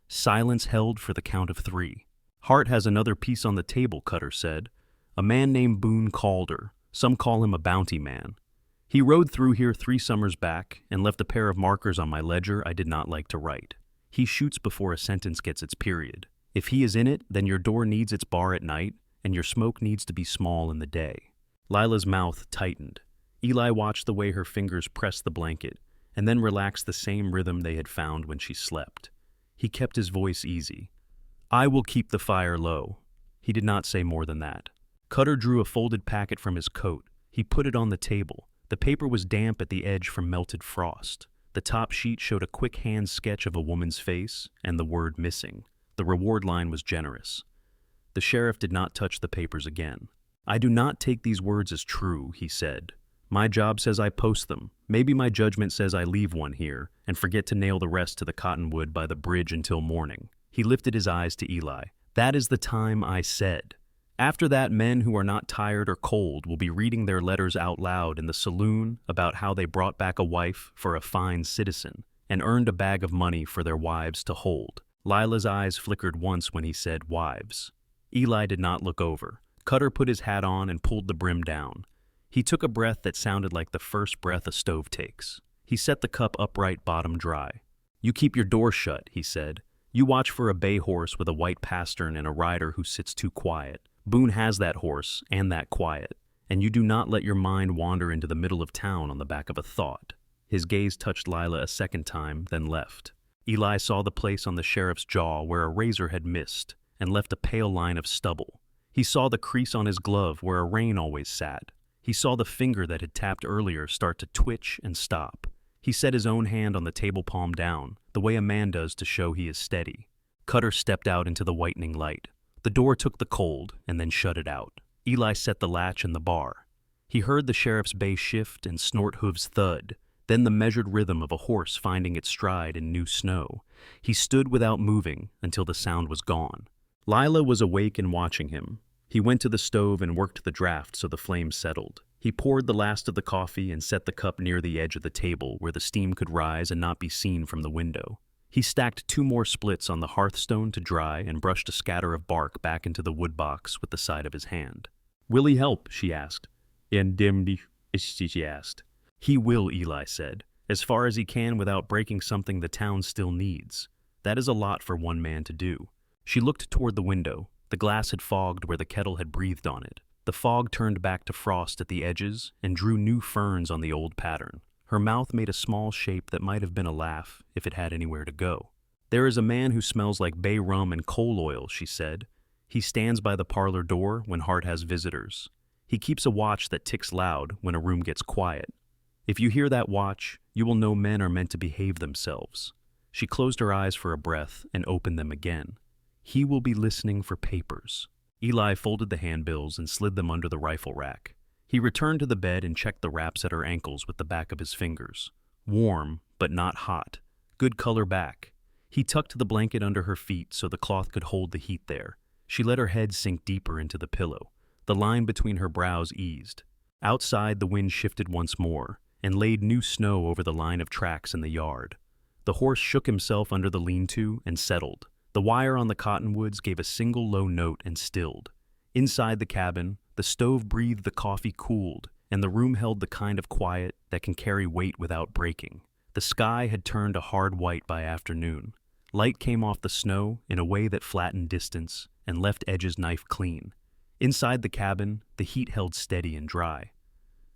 Silence held for the count of 3. Hart has another piece on the table, Cutter said. A man named Boone Calder. Some call him a bounty man. He rode through here 3 summers back and left a pair of markers on my ledger I did not like to write. He shoots before a sentence gets its period. If he is in it, then your door needs its bar at night, and your smoke needs to be small in the day. Lila's mouth tightened. Eli watched the way her fingers pressed the blanket, and then relaxed the same rhythm they had found when she slept. He kept his voice easy. I will keep the fire low. He did not say more than that. Cutter drew a folded packet from his coat. He put it on the table. The paper was damp at the edge from melted frost. The top sheet showed a quick hand sketch of a woman's face and the word missing. The reward line was generous. The sheriff did not touch the papers again. I do not take these words as true, he said. My job says I post them. Maybe my judgment says I leave one here and forget to nail the rest to the cottonwood by the bridge until morning. He lifted his eyes to Eli. That is the time I said. After that, men who are not tired or cold will be reading their letters out loud in the saloon about how they brought back a wife for a fine citizen and earned a bag of money for their wives to hold. Lila's eyes flickered once when he said wives. Eli did not look over. Cutter put his hat on and pulled the brim down. He took a breath that sounded like the first breath a stove takes. He set the cup upright, bottom dry. You keep your door shut, he said. You watch for a bay horse with a white pastern and a rider who sits too quiet. Boone has that horse and that quiet, and you do not let your mind wander into the middle of town on the back of a thought. His gaze touched Lila a second time, then left. Eli saw the place on the sheriff's jaw where a razor had missed and left a pale line of stubble. He saw the crease on his glove where a rein always sat. He saw the finger that had tapped earlier start to twitch and stop. He set his own hand on the table palm down, the way a man does to show he is steady. Cutter stepped out into the whitening light. The door took the cold and then shut it out. Eli set the latch in the bar. He heard the sheriff's bay shift and snort hooves thud, then the measured rhythm of a horse finding its stride in new snow. He stood without moving until the sound was gone. Lila was awake and watching him. He went to the stove and worked the draft so the flames settled. He poured the last of the coffee and set the cup near the edge of the table where the steam could rise and not be seen from the window. He stacked 2 more splits on the hearthstone to dry and brushed a scatter of bark back into the wood box with the side of his hand. Will he help? She asked. She asked. He will, Eli said, as far as he can without breaking something the town still needs. That is a lot for one man to do. She looked toward the window. The glass had fogged where the kettle had breathed on it. The fog turned back to frost at the edges and drew new ferns on the old pattern. Her mouth made a small shape that might have been a laugh if it had anywhere to go. There is a man who smells like bay rum and coal oil, she said. He stands by the parlor door when Hart has visitors. He keeps a watch that ticks loud when a room gets quiet. If you hear that watch, you will know men are meant to behave themselves. She closed her eyes for a breath and opened them again. He will be listening for papers. Eli folded the handbills and slid them under the rifle rack. He returned to the bed and checked the wraps at her ankles with the back of his fingers. Warm, but not hot. Good color back. He tucked the blanket under her feet so the cloth could hold the heat there. She let her head sink deeper into the pillow. The line between her brows eased. Outside, the wind shifted once more and laid new snow over the line of tracks in the yard. The horse shook himself under the lean-to and settled. The wire on the cottonwoods gave a single low note and stilled. Inside the cabin, the stove breathed, the coffee cooled, and the room held the kind of quiet that can carry weight without breaking. The sky had turned a hard white by afternoon. Light came off the snow in a way that flattened distance and left edges knife clean. Inside the cabin, the heat held steady and dry.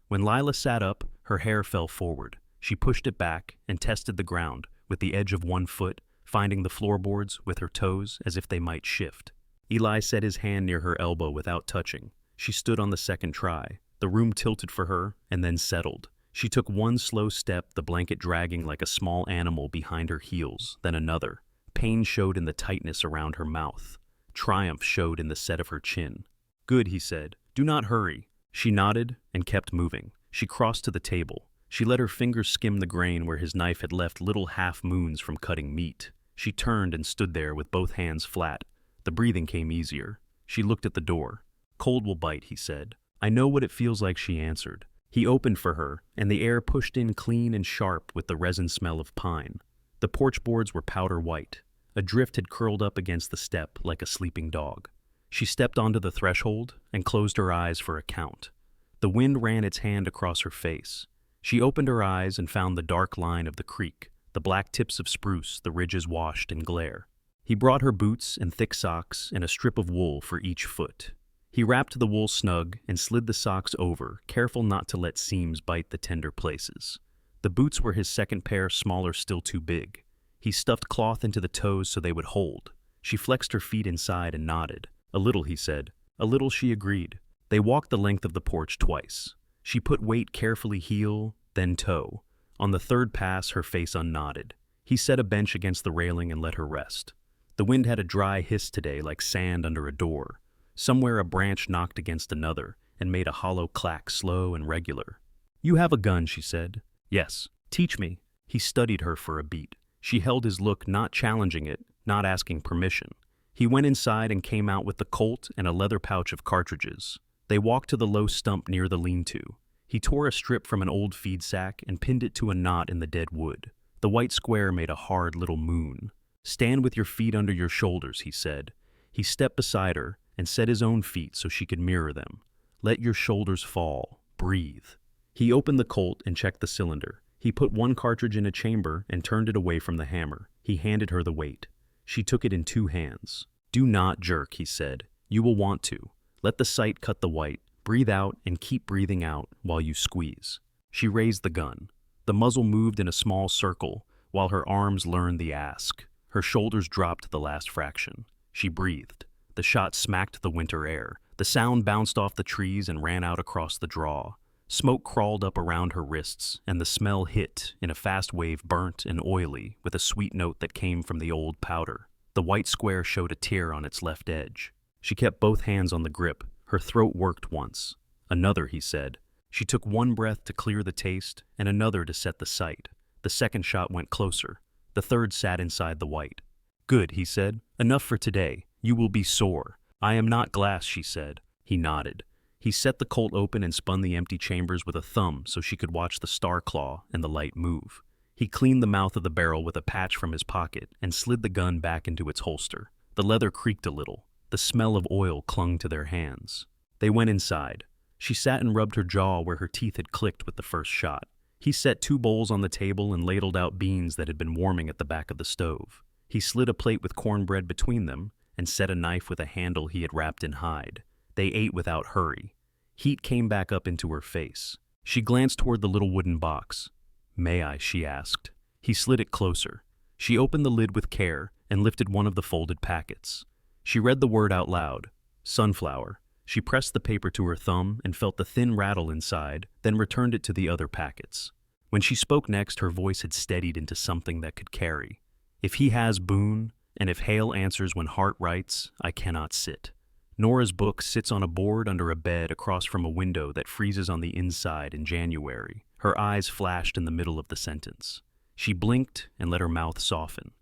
When Lila sat up, her hair fell forward. She pushed it back and tested the ground with the edge of one foot, finding the floorboards with her toes as if they might shift. Eli set his hand near her elbow without touching. She stood on the second try. The room tilted for her and then settled. She took one slow step, the blanket dragging like a small animal behind her heels, then another. Pain showed in the tightness around her mouth. Triumph showed in the set of her chin. Good, he said. Do not hurry. She nodded and kept moving. She crossed to the table. She let her fingers skim the grain where his knife had left little half-moons from cutting meat. She turned and stood there with both hands flat. The breathing came easier. She looked at the door. "Cold will bite," he said. "I know what it feels like," she answered. He opened for her, and the air pushed in clean and sharp with the resin smell of pine. The porch boards were powder white. A drift had curled up against the step like a sleeping dog. She stepped onto the threshold and closed her eyes for a count. The wind ran its hand across her face. She opened her eyes and found the dark line of the creek, the black tips of spruce, the ridges washed in glare. He brought her boots and thick socks and a strip of wool for each foot. He wrapped the wool snug and slid the socks over, careful not to let seams bite the tender places. The boots were his second pair, smaller, still too big. He stuffed cloth into the toes so they would hold. She flexed her feet inside and nodded. "A little," he said. "A little," she agreed. They walked the length of the porch twice. She put weight carefully heel, then toe. On the third pass, her face unknotted. He set a bench against the railing and let her rest. The wind had a dry hiss today, like sand under a door. Somewhere a branch knocked against another and made a hollow clack, slow and regular. "You have a gun," she said. "Yes." "Teach me." He studied her for a beat. She held his look, not challenging it, not asking permission. He went inside and came out with the Colt and a leather pouch of cartridges. They walked to the low stump near the lean-to. He tore a strip from an old feed sack and pinned it to a knot in the dead wood. The white square made a hard little moon. "Stand with your feet under your shoulders," he said. He stepped beside her and set his own feet so she could mirror them. "Let your shoulders fall. Breathe." He opened the Colt and checked the cylinder. He put one cartridge in a chamber and turned it away from the hammer. He handed her the weight. She took it in 2 hands. "Do not jerk," he said. "You will want to. Let the sight cut the white. Breathe out and keep breathing out while you squeeze." She raised the gun. The muzzle moved in a small circle while her arms learned the ask. Her shoulders dropped the last fraction. She breathed. The shot smacked the winter air. The sound bounced off the trees and ran out across the draw. Smoke crawled up around her wrists, and the smell hit in a fast wave, burnt and oily, with a sweet note that came from the old powder. The white square showed a tear on its left edge. She kept both hands on the grip. Her throat worked once. "Another," he said. She took one breath to clear the taste, and another to set the sight. The second shot went closer. The third sat inside the white. "Good," he said. "Enough for today. You will be sore." "I am not glass," she said. He nodded. He set the Colt open and spun the empty chambers with a thumb so she could watch the star claw and the light move. He cleaned the mouth of the barrel with a patch from his pocket and slid the gun back into its holster. The leather creaked a little. The smell of oil clung to their hands. They went inside. She sat and rubbed her jaw where her teeth had clicked with the first shot. He set 2 bowls on the table and ladled out beans that had been warming at the back of the stove. He slid a plate with cornbread between them and set a knife with a handle he had wrapped in hide. They ate without hurry. Heat came back up into her face. She glanced toward the little wooden box. "May I?" she asked. He slid it closer. She opened the lid with care and lifted one of the folded packets. She read the word out loud. "Sunflower." She pressed the paper to her thumb and felt the thin rattle inside, then returned it to the other packets. When she spoke next, her voice had steadied into something that could carry. "If he has boon, and if Hale answers when heart writes, I cannot sit." Nora's book sits on a board under a bed across from a window that freezes on the inside in January. Her eyes flashed in the middle of the sentence. She blinked and let her mouth soften.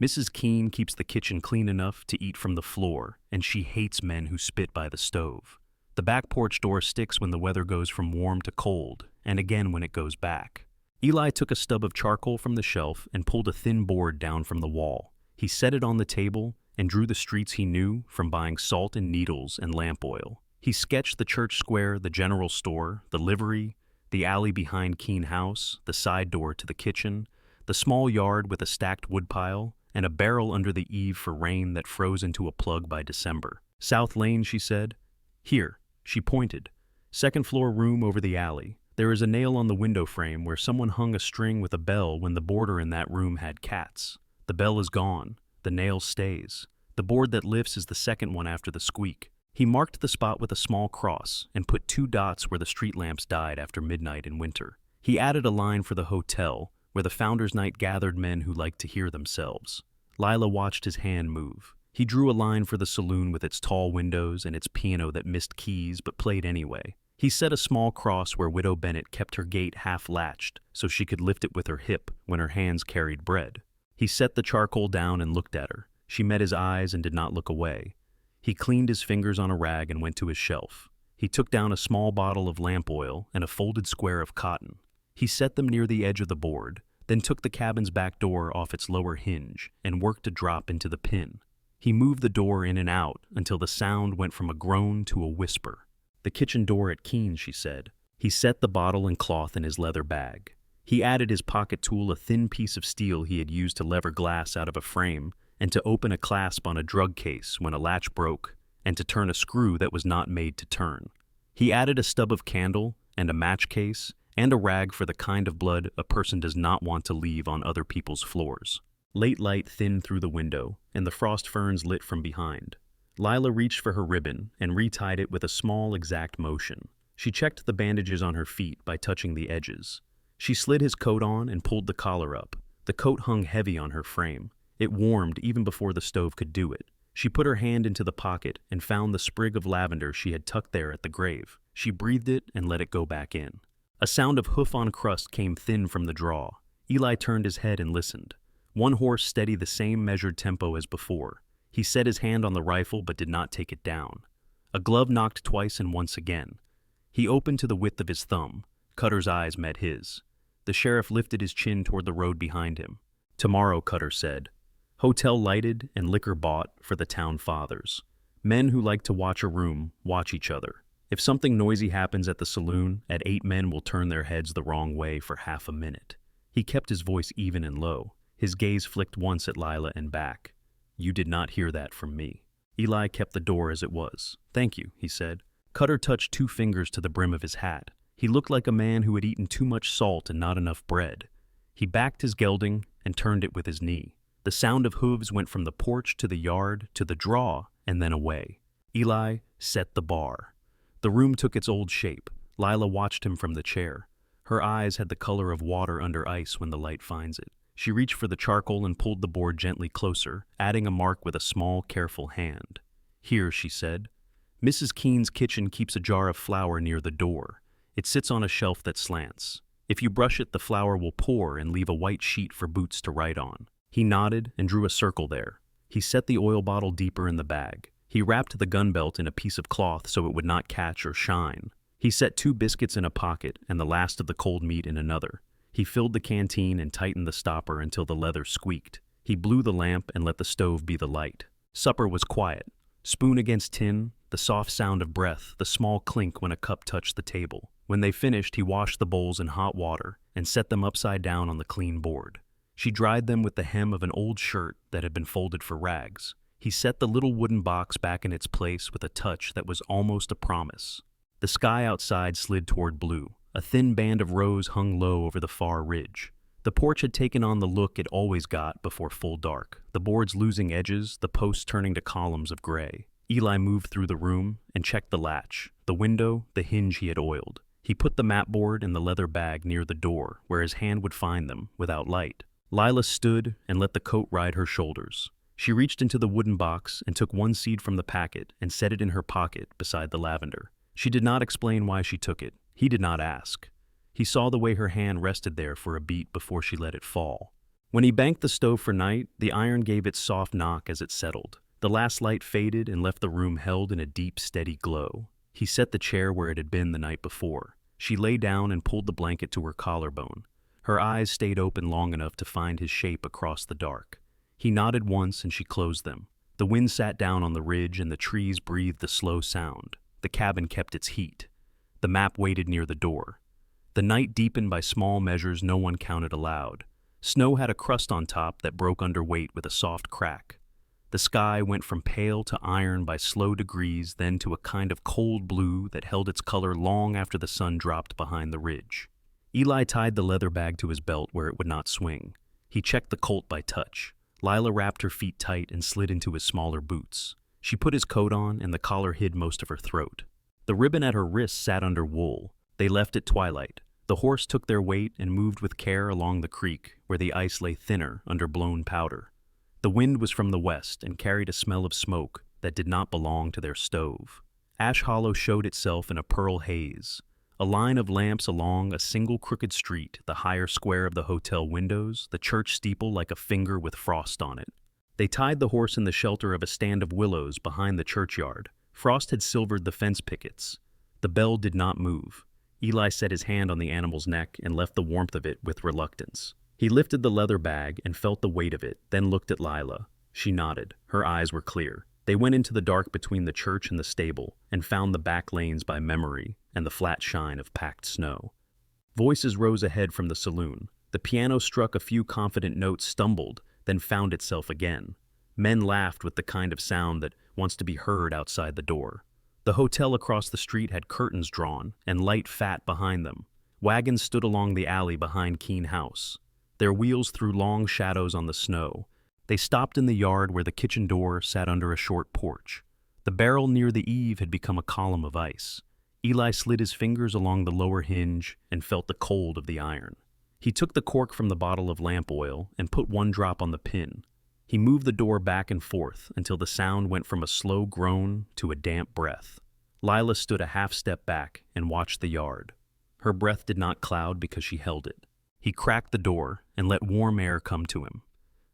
Mrs. Keene keeps the kitchen clean enough to eat from the floor, and she hates men who spit by the stove. The back porch door sticks when the weather goes from warm to cold, and again when it goes back. Eli took a stub of charcoal from the shelf and pulled a thin board down from the wall. He set it on the table and drew the streets he knew from buying salt and needles and lamp oil. He sketched the church square, the general store, the livery, the alley behind Keene House, the side door to the kitchen, the small yard with a stacked woodpile, and a barrel under the eave for rain that froze into a plug by December. "South Lane," she said. "Here." She pointed. "Second floor room over the alley. There is a nail on the window frame where someone hung a string with a bell when the boarder in that room had cats. The bell is gone. The nail stays. The board that lifts is the second one after the squeak." He marked the spot with a small cross and put 2 dots where the street lamps died after midnight in winter. He added a line for the hotel, where the Founders' Night gathered men who liked to hear themselves. Lila watched his hand move. He drew a line for the saloon with its tall windows and its piano that missed keys but played anyway. He set a small cross where Widow Bennet kept her gate half-latched so she could lift it with her hip when her hands carried bread. He set the charcoal down and looked at her. She met his eyes and did not look away. He cleaned his fingers on a rag and went to his shelf. He took down a small bottle of lamp oil and a folded square of cotton. He set them near the edge of the board, then took the cabin's back door off its lower hinge and worked a drop into the pin. He moved the door in and out until the sound went from a groan to a whisper. "The kitchen door at Keen's," she said. He set the bottle and cloth in his leather bag. He added his pocket tool, a thin piece of steel he had used to lever glass out of a frame and to open a clasp on a drug case when a latch broke, and to turn a screw that was not made to turn. He added a stub of candle and a match case and a rag for the kind of blood a person does not want to leave on other people's floors. Late light thinned through the window, and the frost ferns lit from behind. Lila reached for her ribbon and retied it with a small, exact motion. She checked the bandages on her feet by touching the edges. She slid his coat on and pulled the collar up. The coat hung heavy on her frame. It warmed even before the stove could do it. She put her hand into the pocket and found the sprig of lavender she had tucked there at the grave. She breathed it and let it go back in. A sound of hoof on crust came thin from the draw. Eli turned his head and listened. One horse steadied the same measured tempo as before. He set his hand on the rifle but did not take it down. A glove knocked twice and once again. He opened to the width of his thumb. Cutter's eyes met his. The sheriff lifted his chin toward the road behind him. "Tomorrow," Cutter said. "Hotel lighted and liquor bought for the town fathers. Men who like to watch a room watch each other. If something noisy happens at the saloon, at 8 men will turn their heads the wrong way for half a minute." He kept his voice even and low. His gaze flicked once at Lila and back. "You did not hear that from me." Eli kept the door as it was. "Thank you," he said. Cutter touched 2 fingers to the brim of his hat. He looked like a man who had eaten too much salt and not enough bread. He backed his gelding and turned it with his knee. The sound of hooves went from the porch to the yard to the draw and then away. Eli set the bar. The room took its old shape. Lila watched him from the chair. Her eyes had the color of water under ice when the light finds it. She reached for the charcoal and pulled the board gently closer, adding a mark with a small, careful hand. "Here," she said. "Mrs. Keen's kitchen keeps a jar of flour near the door. It sits on a shelf that slants. If you brush it, the flour will pour and leave a white sheet for Boots to write on." He nodded and drew a circle there. He set the oil bottle deeper in the bag. He wrapped the gun belt in a piece of cloth so it would not catch or shine. He set 2 biscuits in a pocket and the last of the cold meat in another. He filled the canteen and tightened the stopper until the leather squeaked. He blew the lamp and let the stove be the light. Supper was quiet. Spoon against tin, the soft sound of breath, the small clink when a cup touched the table. When they finished, he washed the bowls in hot water and set them upside down on the clean board. She dried them with the hem of an old shirt that had been folded for rags. He set the little wooden box back in its place with a touch that was almost a promise. The sky outside slid toward blue. A thin band of rose hung low over the far ridge. The porch had taken on the look it always got before full dark, the boards losing edges, the posts turning to columns of gray. Eli moved through the room and checked the latch, the window, the hinge he had oiled. He put the map board and the leather bag near the door, where his hand would find them, without light. Lila stood and let the coat ride her shoulders. She reached into the wooden box and took 1 seed from the packet and set it in her pocket beside the lavender. She did not explain why she took it. He did not ask. He saw the way her hand rested there for a beat before she let it fall. When he banked the stove for night, the iron gave its soft knock as it settled. The last light faded and left the room held in a deep, steady glow. He set the chair where it had been the night before. She lay down and pulled the blanket to her collarbone. Her eyes stayed open long enough to find his shape across the dark. He nodded once and she closed them. The wind sat down on the ridge and the trees breathed a slow sound. The cabin kept its heat. The map waited near the door. The night deepened by small measures no one counted aloud. Snow had a crust on top that broke under weight with a soft crack. The sky went from pale to iron by slow degrees, then to a kind of cold blue that held its color long after the sun dropped behind the ridge. Eli tied the leather bag to his belt where it would not swing. He checked the colt by touch. Lila wrapped her feet tight and slid into his smaller boots. She put his coat on, and the collar hid most of her throat. The ribbon at her wrist sat under wool. They left at twilight. The horse took their weight and moved with care along the creek, where the ice lay thinner under blown powder. The wind was from the west and carried a smell of smoke that did not belong to their stove. Ash Hollow showed itself in a pearl haze. A line of lamps along a single crooked street, the higher square of the hotel windows, the church steeple like a finger with frost on it. They tied the horse in the shelter of a stand of willows behind the churchyard. Frost had silvered the fence pickets. The bell did not move. Eli set his hand on the animal's neck and left the warmth of it with reluctance. He lifted the leather bag and felt the weight of it, then looked at Lila. She nodded. Her eyes were clear. They went into the dark between the church and the stable and found the back lanes by memory and the flat shine of packed snow. Voices rose ahead from the saloon. The piano struck a few confident notes, stumbled, then found itself again. Men laughed with the kind of sound that wants to be heard outside the door. The hotel across the street had curtains drawn and light fat behind them. Wagons stood along the alley behind Keene House. Their wheels threw long shadows on the snow. They stopped in the yard where the kitchen door sat under a short porch. The barrel near the eave had become a column of ice. Eli slid his fingers along the lower hinge and felt the cold of the iron. He took the cork from the bottle of lamp oil and put one drop on the pin. He moved the door back and forth until the sound went from a slow groan to a damp breath. Lila stood a half step back and watched the yard. Her breath did not cloud because she held it. He cracked the door and let warm air come to him.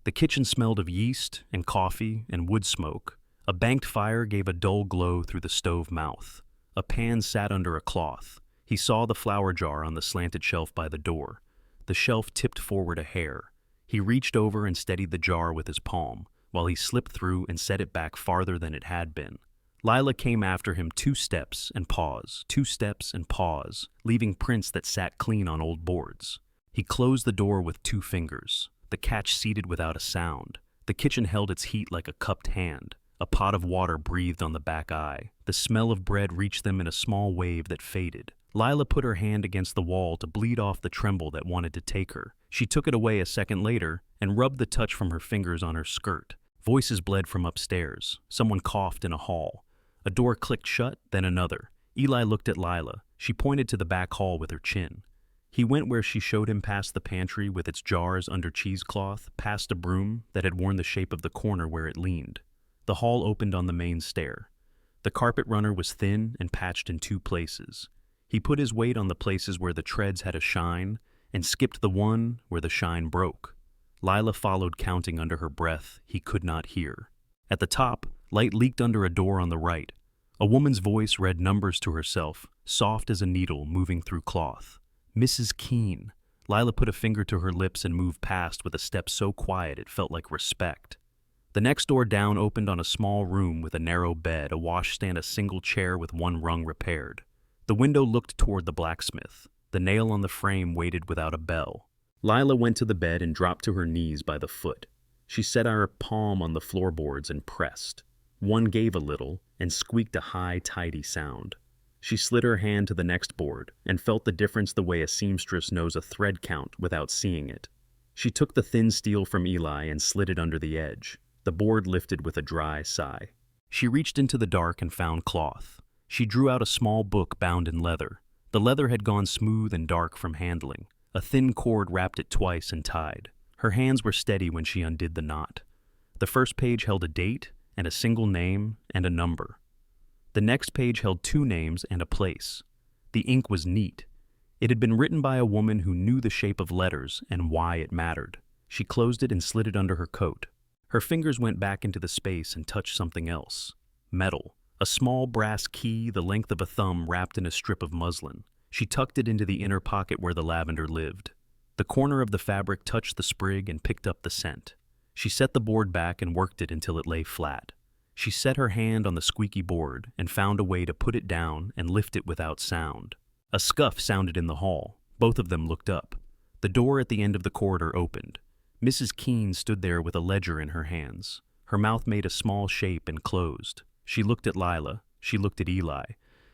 The kitchen smelled of yeast and coffee and wood smoke. A banked fire gave a dull glow through the stove mouth. A pan sat under a cloth. He saw the flour jar on the slanted shelf by the door. The shelf tipped forward a hair. He reached over and steadied the jar with his palm, while he slipped through and set it back farther than it had been. Lila came after him 2 steps and pause, 2 steps and pause, leaving prints that sat clean on old boards. He closed the door with 2 fingers. The catch seated without a sound. The kitchen held its heat like a cupped hand. A pot of water breathed on the back eye. The smell of bread reached them in a small wave that faded. Lila put her hand against the wall to bleed off the tremble that wanted to take her. She took it away a second later and rubbed the touch from her fingers on her skirt. Voices bled from upstairs. Someone coughed in a hall. A door clicked shut, then another. Eli looked at Lila. She pointed to the back hall with her chin. He went where she showed him, past the pantry with its jars under cheesecloth, past a broom that had worn the shape of the corner where it leaned. The hall opened on the main stair. The carpet runner was thin and patched in 2 places. He put his weight on the places where the treads had a shine and skipped the one where the shine broke. Lila followed, counting under her breath. He could not hear. At the top, light leaked under a door on the right. A woman's voice read numbers to herself, soft as a needle moving through cloth. Mrs. Keene. Lila put a finger to her lips and moved past with a step so quiet it felt like respect. The next door down opened on a small room with a narrow bed, a washstand, a single chair with 1 rung repaired. The window looked toward the blacksmith. The nail on the frame waited without a bell. Lila went to the bed and dropped to her knees by the foot. She set her palm on the floorboards and pressed. One gave a little and squeaked a high, tidy sound. She slid her hand to the next board and felt the difference the way a seamstress knows a thread count without seeing it. She took the thin steel from Eli and slid it under the edge. The board lifted with a dry sigh. She reached into the dark and found cloth. She drew out a small book bound in leather. The leather had gone smooth and dark from handling. A thin cord wrapped it twice and tied. Her hands were steady when she undid the knot. The first page held a date and a single name and a number. The next page held 2 names and a place. The ink was neat. It had been written by a woman who knew the shape of letters and why it mattered. She closed it and slid it under her coat. Her fingers went back into the space and touched something else. Metal. A small brass key the length of a thumb wrapped in a strip of muslin. She tucked it into the inner pocket where the lavender lived. The corner of the fabric touched the sprig and picked up the scent. She set the board back and worked it until it lay flat. She set her hand on the squeaky board and found a way to put it down and lift it without sound. A scuff sounded in the hall. Both of them looked up. The door at the end of the corridor opened. Mrs. Keene stood there with a ledger in her hands. Her mouth made a small shape and closed. She looked at Lila. She looked at Eli.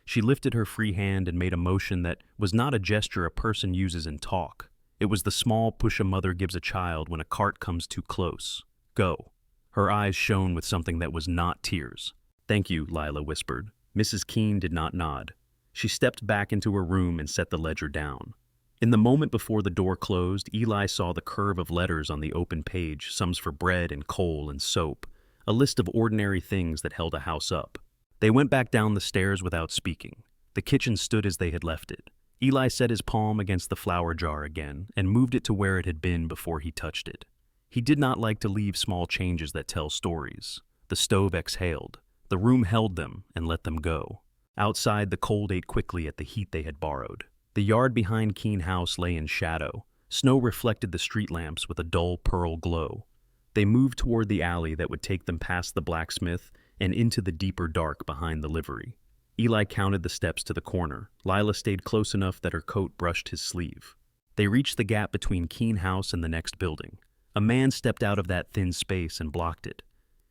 She lifted her free hand and made a motion that was not a gesture a person uses in talk. It was the small push a mother gives a child when a cart comes too close. Go. Her eyes shone with something that was not tears. Thank you, Lila whispered. Mrs. Keene did not nod. She stepped back into her room and set the ledger down. In the moment before the door closed, Eli saw the curve of letters on the open page, sums for bread and coal and soap, a list of ordinary things that held a house up. They went back down the stairs without speaking. The kitchen stood as they had left it. Eli set his palm against the flour jar again and moved it to where it had been before he touched it. He did not like to leave small changes that tell stories. The stove exhaled. The room held them and let them go. Outside, the cold ate quickly at the heat they had borrowed. The yard behind Keene House lay in shadow. Snow reflected the street lamps with a dull pearl glow. They moved toward the alley that would take them past the blacksmith and into the deeper dark behind the livery. Eli counted the steps to the corner. Lila stayed close enough that her coat brushed his sleeve. They reached the gap between Keene House and the next building. A man stepped out of that thin space and blocked it.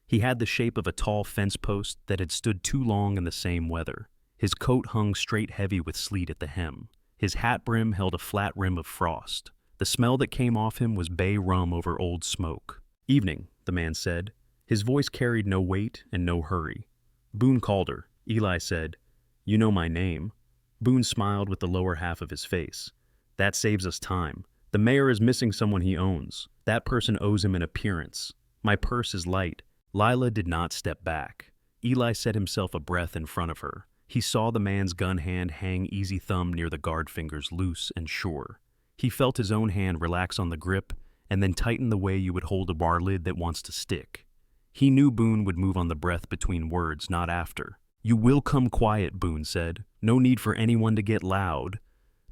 He had the shape of a tall fence post that had stood too long in the same weather. His coat hung straight heavy with sleet at the hem. His hat brim held a flat rim of frost. The smell that came off him was bay rum over old smoke. "Evening," the man said. His voice carried no weight and no hurry. "Boone called her." Eli said, "You know my name." Boone smiled with the lower half of his face. "That saves us time. The mayor is missing someone he owns. That person owes him an appearance. My purse is light." Lila did not step back. Eli set himself a breath in front of her. He saw the man's gun hand hang easy thumb near the guard fingers, loose and sure. He felt his own hand relax on the grip and then tighten the way you would hold a bar lid that wants to stick. He knew Boone would move on the breath between words, not after. "You will come quiet," Boone said. "No need for anyone to get loud."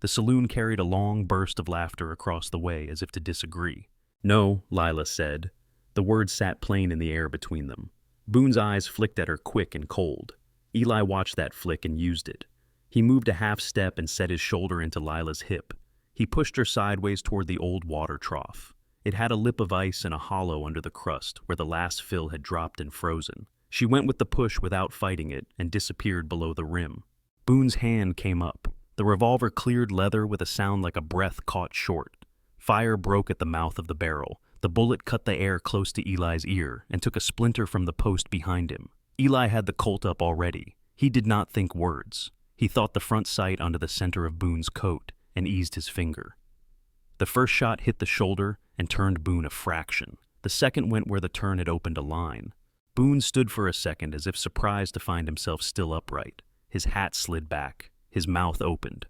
The saloon carried a long burst of laughter across the way as if to disagree. "No," Lila said. The words sat plain in the air between them. Boone's eyes flicked at her quick and cold. Eli watched that flick and used it. He moved a half step and set his shoulder into Lila's hip. He pushed her sideways toward the old water trough. It had a lip of ice and a hollow under the crust where the last fill had dropped and frozen. She went with the push without fighting it and disappeared below the rim. Boone's hand came up. The revolver cleared leather with a sound like a breath caught short. Fire broke at the mouth of the barrel. The bullet cut the air close to Eli's ear and took a splinter from the post behind him. Eli had the Colt up already. He did not think words. He thought the front sight onto the center of Boone's coat and eased his finger. The first shot hit the shoulder and turned Boone a fraction. The second went where the turn had opened a line. Boone stood for a second as if surprised to find himself still upright. His hat slid back. His mouth opened.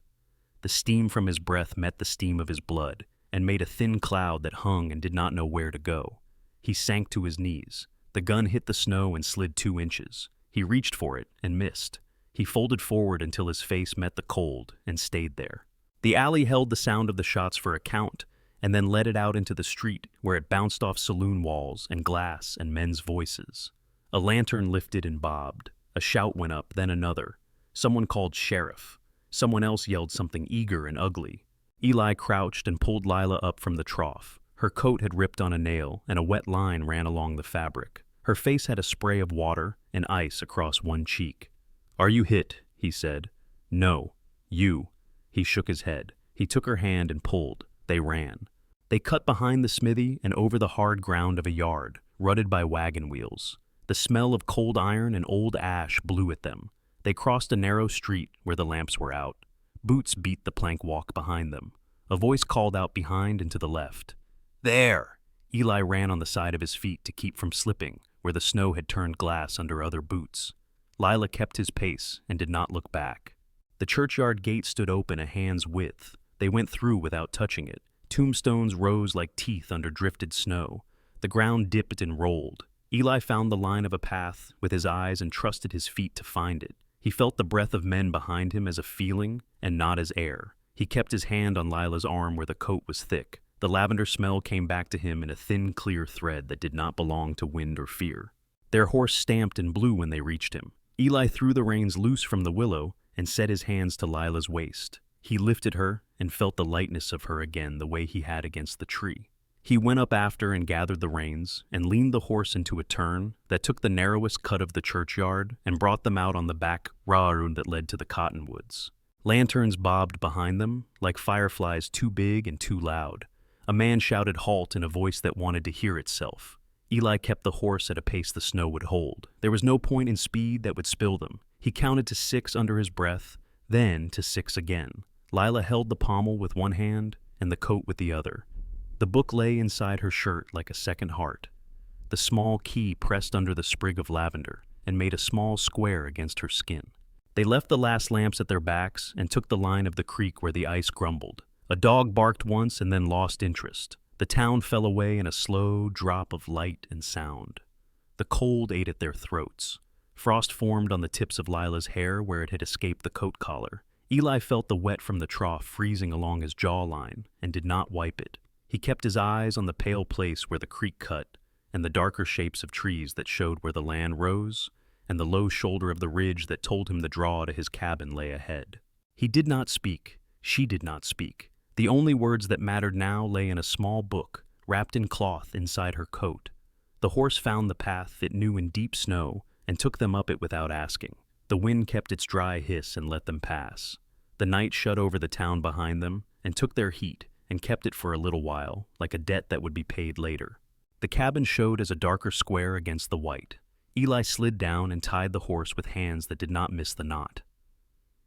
The steam from his breath met the steam of his blood and made a thin cloud that hung and did not know where to go. He sank to his knees. The gun hit the snow and slid 2 inches. He reached for it and missed. He folded forward until his face met the cold and stayed there. The alley held the sound of the shots for a count and then let it out into the street where it bounced off saloon walls and glass and men's voices. A lantern lifted and bobbed. A shout went up, then another. Someone called sheriff. Someone else yelled something eager and ugly. Eli crouched and pulled Lila up from the trough. Her coat had ripped on a nail, and a wet line ran along the fabric. Her face had a spray of water and ice across one cheek. "Are you hit?" he said. "No. You." He shook his head. He took her hand and pulled. They ran. They cut behind the smithy and over the hard ground of a yard, rutted by wagon wheels. The smell of cold iron and old ash blew at them. They crossed a narrow street where the lamps were out. Boots beat the plank walk behind them. A voice called out behind and to the left. "There!" Eli ran on the side of his feet to keep from slipping, where the snow had turned glass under other boots. Lila kept his pace and did not look back. The churchyard gate stood open a hand's width. They went through without touching it. Tombstones rose like teeth under drifted snow. The ground dipped and rolled. Eli found the line of a path with his eyes and trusted his feet to find it. He felt the breath of men behind him as a feeling and not as air. He kept his hand on Lila's arm where the coat was thick. The lavender smell came back to him in a thin, clear thread that did not belong to wind or fear. Their horse stamped and blew when they reached him. Eli threw the reins loose from the willow and set his hands to Lila's waist. He lifted her and felt the lightness of her again the way he had against the tree. He went up after and gathered the reins and leaned the horse into a turn that took the narrowest cut of the churchyard and brought them out on the back road that led to the cottonwoods. Lanterns bobbed behind them like fireflies too big and too loud. A man shouted halt in a voice that wanted to hear itself. Eli kept the horse at a pace the snow would hold. There was no point in speed that would spill them. He counted to 6 under his breath, then to 6 again. Lila held the pommel with one hand and the coat with the other. The book lay inside her shirt like a second heart. The small key pressed under the sprig of lavender. and made a small square against her skin. They left the last lamps at their backs and took the line of the creek where the ice grumbled. A dog barked once and then lost interest. The town fell away in a slow drop of light and sound. The cold ate at their throats. Frost formed on the tips of Lila's hair where it had escaped the coat collar. Eli felt the wet from the trough freezing along his jawline and did not wipe it. He kept his eyes on the pale place where the creek cut and the darker shapes of trees that showed where the land rose and the low shoulder of the ridge that told him the draw to his cabin lay ahead. He did not speak. She did not speak. The only words that mattered now lay in a small book, wrapped in cloth inside her coat. The horse found the path it knew in deep snow and took them up it without asking. The wind kept its dry hiss and let them pass. The night shut over the town behind them and took their heat and kept it for a little while, like a debt that would be paid later. The cabin showed as a darker square against the white. Eli slid down and tied the horse with hands that did not miss the knot.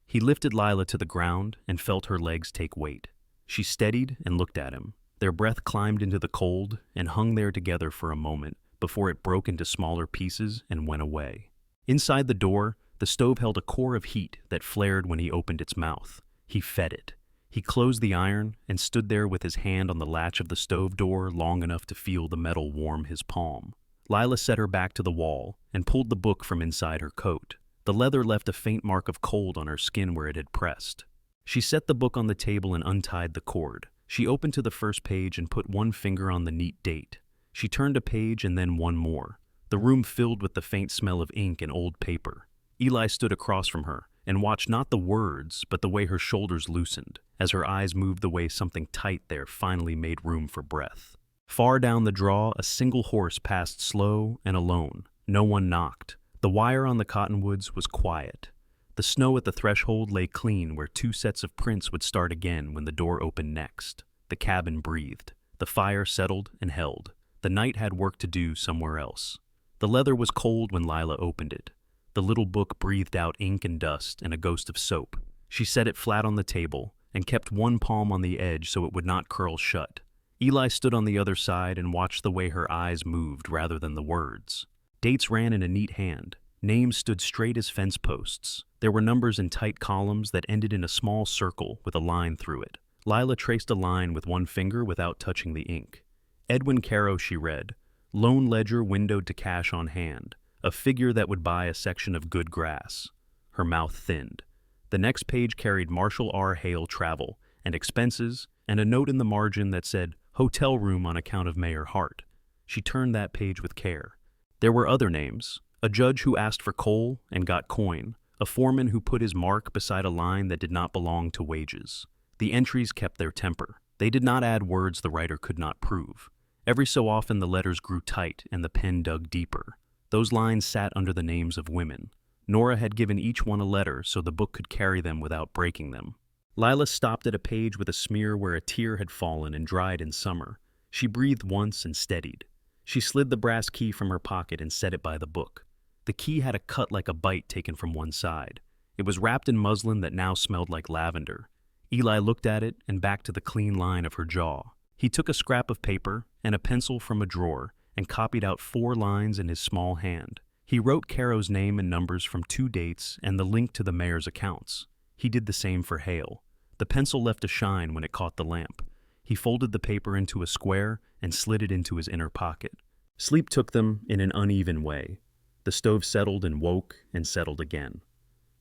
He lifted Lila to the ground and felt her legs take weight. She steadied and looked at him. Their breath climbed into the cold and hung there together for a moment before it broke into smaller pieces and went away. Inside the door, the stove held a core of heat that flared when he opened its mouth. He fed it. He closed the iron and stood there with his hand on the latch of the stove door long enough to feel the metal warm his palm. Lila set her back to the wall and pulled the book from inside her coat. The leather left a faint mark of cold on her skin where it had pressed. She set the book on the table and untied the cord. She opened to the first page and put one finger on the neat date. She turned a page and then one more. The room filled with the faint smell of ink and old paper. Eli stood across from her and watched not the words, but the way her shoulders loosened, as her eyes moved the way something tight there finally made room for breath. Far down the draw, a single horse passed slow and alone. No one knocked. The wire on the cottonwoods was quiet. The snow at the threshold lay clean where two sets of prints would start again when the door opened next. The cabin breathed. The fire settled and held. The night had work to do somewhere else. The leather was cold when Lila opened it. The little book breathed out ink and dust and a ghost of soap. She set it flat on the table and kept one palm on the edge so it would not curl shut. Eli stood on the other side and watched the way her eyes moved rather than the words. Dates ran in a neat hand. Names stood straight as fence posts. There were numbers in tight columns that ended in a small circle with a line through it. Lila traced a line with one finger without touching the ink. Edwin Caro, she read. Loan ledger windowed to cash on hand. A figure that would buy a section of good grass. Her mouth thinned. The next page carried Marshall R. Hale travel and expenses and a note in the margin that said hotel room on account of Mayor Hart. She turned that page with care. There were other names. A judge who asked for coal and got coin. A foreman who put his mark beside a line that did not belong to wages. The entries kept their temper. They did not add words the writer could not prove. Every so often the letters grew tight and the pen dug deeper. Those lines sat under the names of women. Nora had given each one a letter so the book could carry them without breaking them. Lila stopped at a page with a smear where a tear had fallen and dried in summer. She breathed once and steadied. She slid the brass key from her pocket and set it by the book. The key had a cut like a bite taken from one side. It was wrapped in muslin that now smelled like lavender. Eli looked at it and back to the clean line of her jaw. He took a scrap of paper and a pencil from a drawer and copied out 4 lines in his small hand. He wrote Caro's name and numbers from 2 dates and the link to the mayor's accounts. He did the same for Hale. The pencil left a shine when it caught the lamp. He folded the paper into a square and slid it into his inner pocket. Sleep took them in an uneven way. The stove settled and woke and settled again.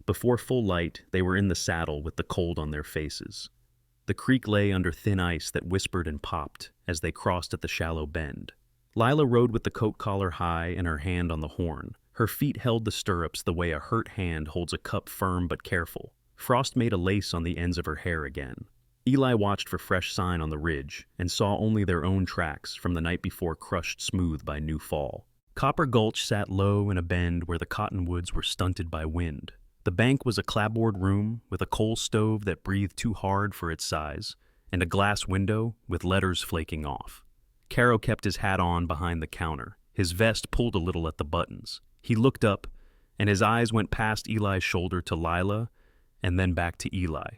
Before full light, they were in the saddle with the cold on their faces. The creek lay under thin ice that whispered and popped as they crossed at the shallow bend. Lila rode with the coat collar high and her hand on the horn. Her feet held the stirrups the way a hurt hand holds a cup firm but careful. Frost made a lace on the ends of her hair again. Eli watched for fresh sign on the ridge and saw only their own tracks from the night before crushed smooth by new fall. Copper Gulch sat low in a bend where the cottonwoods were stunted by wind. The bank was a clapboard room with a coal stove that breathed too hard for its size and a glass window with letters flaking off. Caro kept his hat on behind the counter. His vest pulled a little at the buttons. He looked up, and his eyes went past Eli's shoulder to Lila and then back to Eli.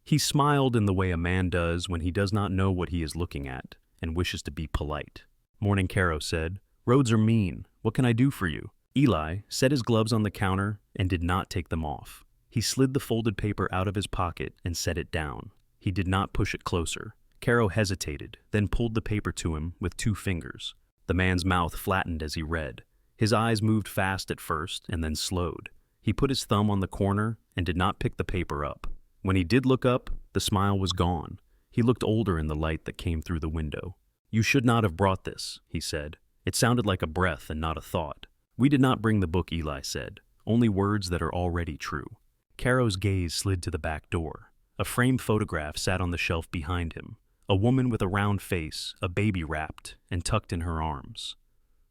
He smiled in the way a man does when he does not know what he is looking at and wishes to be polite. "Morning," Caro said. "Roads are mean. What can I do for you?" Eli set his gloves on the counter and did not take them off. He slid the folded paper out of his pocket and set it down. He did not push it closer. Caro hesitated, then pulled the paper to him with 2 fingers. The man's mouth flattened as he read. His eyes moved fast at first and then slowed. He put his thumb on the corner and did not pick the paper up. When he did look up, the smile was gone. He looked older in the light that came through the window. "You should not have brought this," he said. It sounded like a breath and not a thought. "We did not bring the book," Eli said. "Only words that are already true." Caro's gaze slid to the back door. A framed photograph sat on the shelf behind him. A woman with a round face, a baby wrapped and tucked in her arms.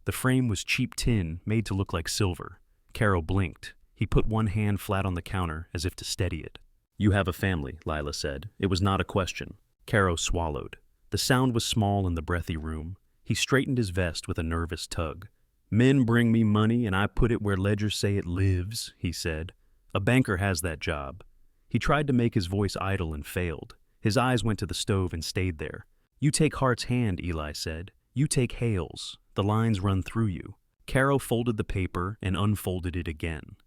The frame was cheap tin made to look like silver. Caro blinked. He put one hand flat on the counter as if to steady it. "You have a family," Lila said. It was not a question. Caro swallowed. The sound was small in the breathy room. He straightened his vest with a nervous tug. "Men bring me money and I put it where ledgers say it lives," he said. "A banker has that job." He tried to make his voice idle and failed. His eyes went to the stove and stayed there. "You take Hart's hand," Eli said. "You take Hale's. The lines run through you." Caro folded the paper and unfolded it again.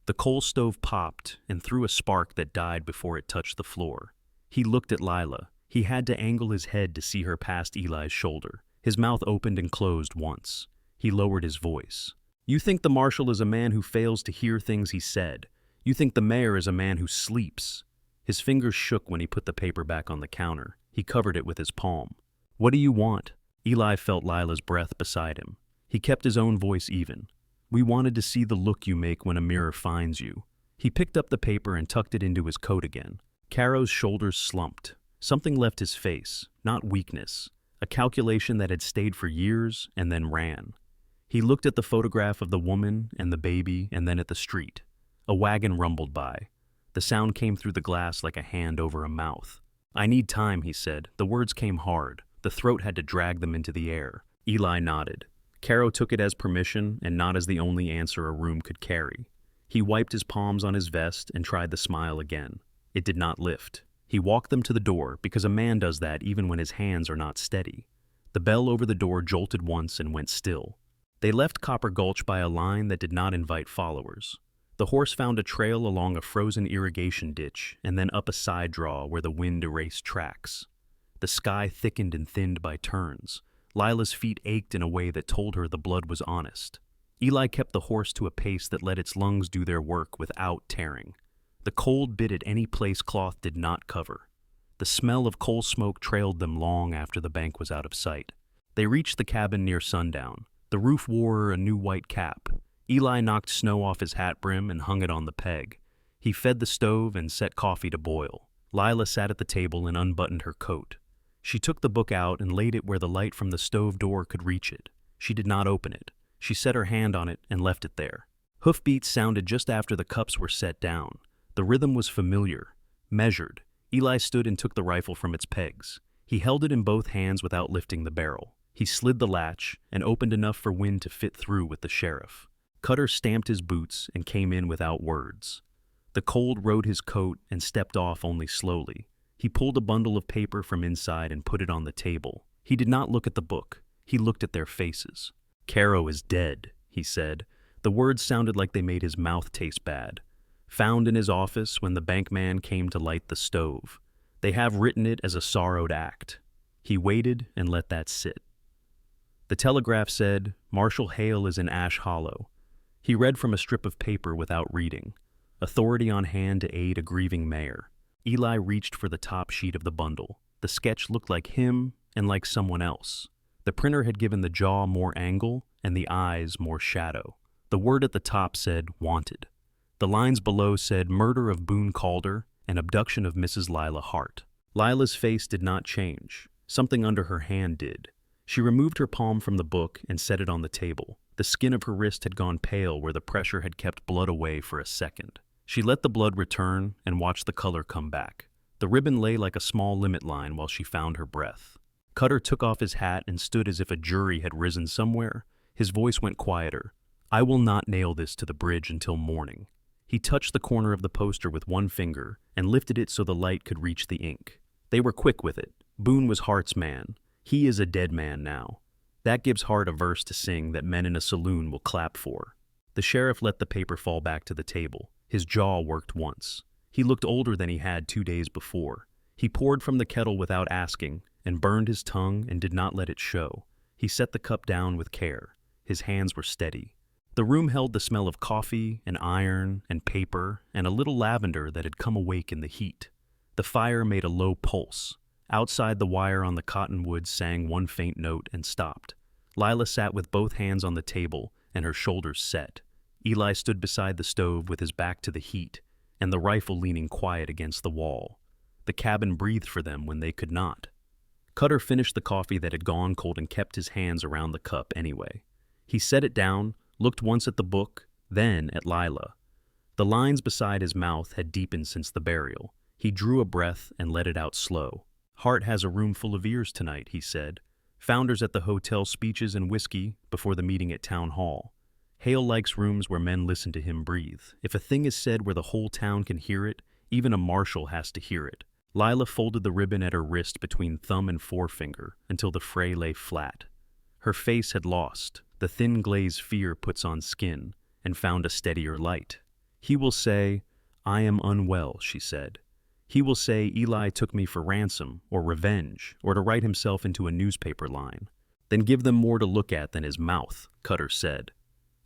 The coal stove popped and threw a spark that died before it touched the floor. He looked at Lila. He had to angle his head to see her past Eli's shoulder. His mouth opened and closed once. He lowered his voice. "You think the marshal is a man who fails to hear things he said. You think the mayor is a man who sleeps." His fingers shook when he put the paper back on the counter. He covered it with his palm. "What do you want?" Eli felt Lila's breath beside him. He kept his own voice even. "We wanted to see the look you make when a mirror finds you." He picked up the paper and tucked it into his coat again. Caro's shoulders slumped. Something left his face, not weakness, a calculation that had stayed for years and then ran. He looked at the photograph of the woman and the baby and then at the street. A wagon rumbled by. The sound came through the glass like a hand over a mouth. "I need time," he said. The words came hard. The throat had to drag them into the air. Eli nodded. Caro took it as permission and not as the only answer a room could carry. He wiped his palms on his vest and tried the smile again. It did not lift. He walked them to the door because a man does that even when his hands are not steady. The bell over the door jolted once and went still. They left Copper Gulch by a line that did not invite followers. The horse found a trail along a frozen irrigation ditch and then up a side draw where the wind erased tracks. The sky thickened and thinned by turns. Lila's feet ached in a way that told her the blood was honest. Eli kept the horse to a pace that let its lungs do their work without tearing. The cold bit at any place cloth did not cover. The smell of coal smoke trailed them long after the bank was out of sight. They reached the cabin near sundown. The roof wore a new white cap. Eli knocked snow off his hat brim and hung it on the peg. He fed the stove and set coffee to boil. Lila sat at the table and unbuttoned her coat. She took the book out and laid it where the light from the stove door could reach it. She did not open it. She set her hand on it and left it there. Hoofbeats sounded just after the cups were set down. The rhythm was familiar, measured. Eli stood and took the rifle from its pegs. He held it in both hands without lifting the barrel. He slid the latch and opened enough for wind to fit through with the sheriff. Cutter stamped his boots and came in without words. The cold rode his coat and stepped off only slowly. He pulled a bundle of paper from inside and put it on the table. He did not look at the book. He looked at their faces. "Caro is dead," he said. The words sounded like they made his mouth taste bad. "Found in his office when the bankman came to light the stove. They have written it as a sorrowed act." He waited and let that sit. The telegraph said, "Marshal Hale is in Ash Hollow." He read from a strip of paper without reading. Authority on hand to aid a grieving mayor. Eli reached for the top sheet of the bundle. The sketch looked like him and like someone else. The printer had given the jaw more angle and the eyes more shadow. The word at the top said, "Wanted." The lines below said, "Murder of Boone Calder and abduction of Mrs. Lila Hart." Lila's face did not change. Something under her hand did. She removed her palm from the book and set it on the table. The skin of her wrist had gone pale where the pressure had kept blood away for a second. She let the blood return and watched the color come back. The ribbon lay like a small limit line while she found her breath. Cutter took off his hat and stood as if a jury had risen somewhere. His voice went quieter. "I will not nail this to the bridge until morning." He touched the corner of the poster with one finger and lifted it so the light could reach the ink. They were quick with it. Boone was Hart's man. He is a dead man now. That gives Hart a verse to sing that men in a saloon will clap for. The sheriff let the paper fall back to the table. His jaw worked once. He looked older than he had 2 days before. He poured from the kettle without asking, and burned his tongue and did not let it show. He set the cup down with care. His hands were steady. The room held the smell of coffee and iron and paper and a little lavender that had come awake in the heat. The fire made a low pulse. Outside, the wire on the cottonwood sang one faint note and stopped. Lila sat with both hands on the table and her shoulders set. Eli stood beside the stove with his back to the heat and the rifle leaning quiet against the wall. The cabin breathed for them when they could not. Cutter finished the coffee that had gone cold and kept his hands around the cup anyway. He set it down, looked once at the book, then at Lila. The lines beside his mouth had deepened since the burial. He drew a breath and let it out slow. "Hart has a room full of ears tonight," he said. "Founders at the hotel, speeches and whiskey before the meeting at town hall. Hale likes rooms where men listen to him breathe. If a thing is said where the whole town can hear it, even a marshal has to hear it." Lila folded the ribbon at her wrist between thumb and forefinger until the fray lay flat. Her face had lost the thin glaze fear puts on skin and found a steadier light. "He will say, 'I am unwell,'" she said. "He will say Eli took me for ransom or revenge or to write himself into a newspaper line. Then give them more to look at than his mouth," Cutter said.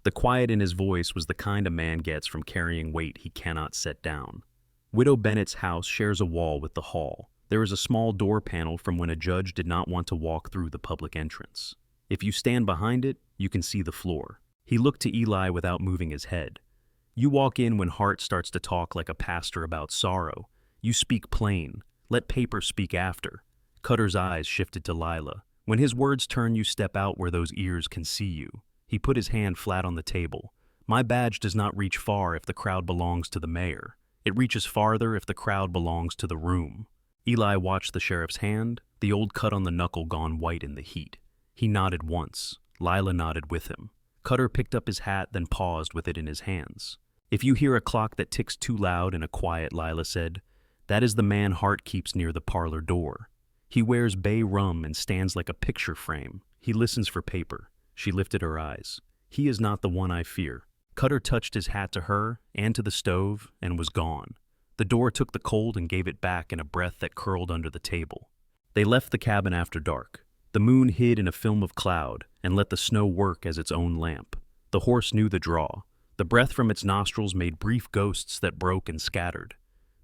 The quiet in his voice was the kind a man gets from carrying weight he cannot set down. Widow Bennett's house shares a wall with the hall. There is a small door panel from when a judge did not want to walk through the public entrance. If you stand behind it, you can see the floor. He looked to Eli without moving his head. "You walk in when Hart starts to talk like a pastor about sorrow. You speak plain. Let paper speak after." Cutter's eyes shifted to Lila. "When his words turn, you step out where those ears can see you." He put his hand flat on the table. "My badge does not reach far if the crowd belongs to the mayor. It reaches farther if the crowd belongs to the room." Eli watched the sheriff's hand, the old cut on the knuckle gone white in the heat. He nodded once. Lila nodded with him. Cutter picked up his hat, then paused with it in his hands. "If you hear a clock that ticks too loud in a quiet," Lila said, "that is the man Hart keeps near the parlor door. He wears bay rum and stands like a picture frame. He listens for paper." She lifted her eyes. "He is not the one I fear." Cutter touched his hat to her and to the stove and was gone. The door took the cold and gave it back in a breath that curled under the table. They left the cabin after dark. The moon hid in a film of cloud and let the snow work as its own lamp. The horse knew the draw. The breath from its nostrils made brief ghosts that broke and scattered.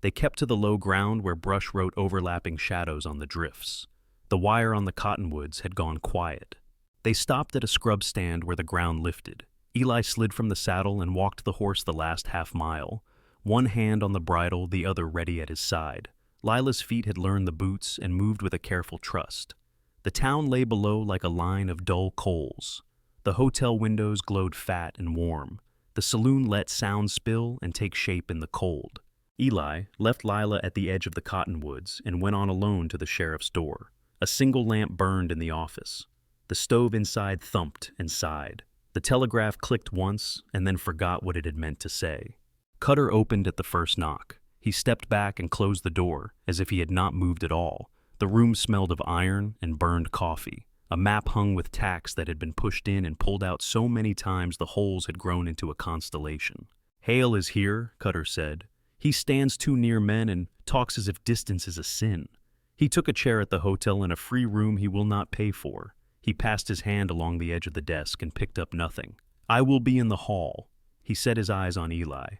They kept to the low ground where brush wrote overlapping shadows on the drifts. The wire on the cottonwoods had gone quiet. They stopped at a scrub stand where the ground lifted. Eli slid from the saddle and walked the horse the last half-mile, one hand on the bridle, the other ready at his side. Lila's feet had learned the boots and moved with a careful trust. The town lay below like a line of dull coals. The hotel windows glowed fat and warm. The saloon let sound spill and take shape in the cold. Eli left Lila at the edge of the cottonwoods and went on alone to the sheriff's door. A single lamp burned in the office. The stove inside thumped and sighed. The telegraph clicked once and then forgot what it had meant to say. Cutter opened at the first knock. He stepped back and closed the door as if he had not moved at all. The room smelled of iron and burned coffee. A map hung with tacks that had been pushed in and pulled out so many times the holes had grown into a constellation. "Hale is here," Cutter said. "He stands too near men and talks as if distance is a sin. He took a chair at the hotel in a free room he will not pay for." He passed his hand along the edge of the desk and picked up nothing. "I will be in the hall." He set his eyes on Eli.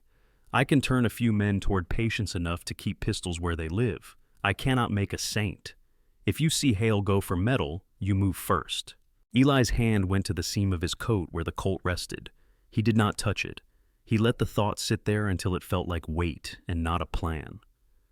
"I can turn a few men toward patience enough to keep pistols where they live. I cannot make a saint. If you see Hale go for metal, you move first." Eli's hand went to the seam of his coat where the Colt rested. He did not touch it. He let the thought sit there until it felt like weight and not a plan.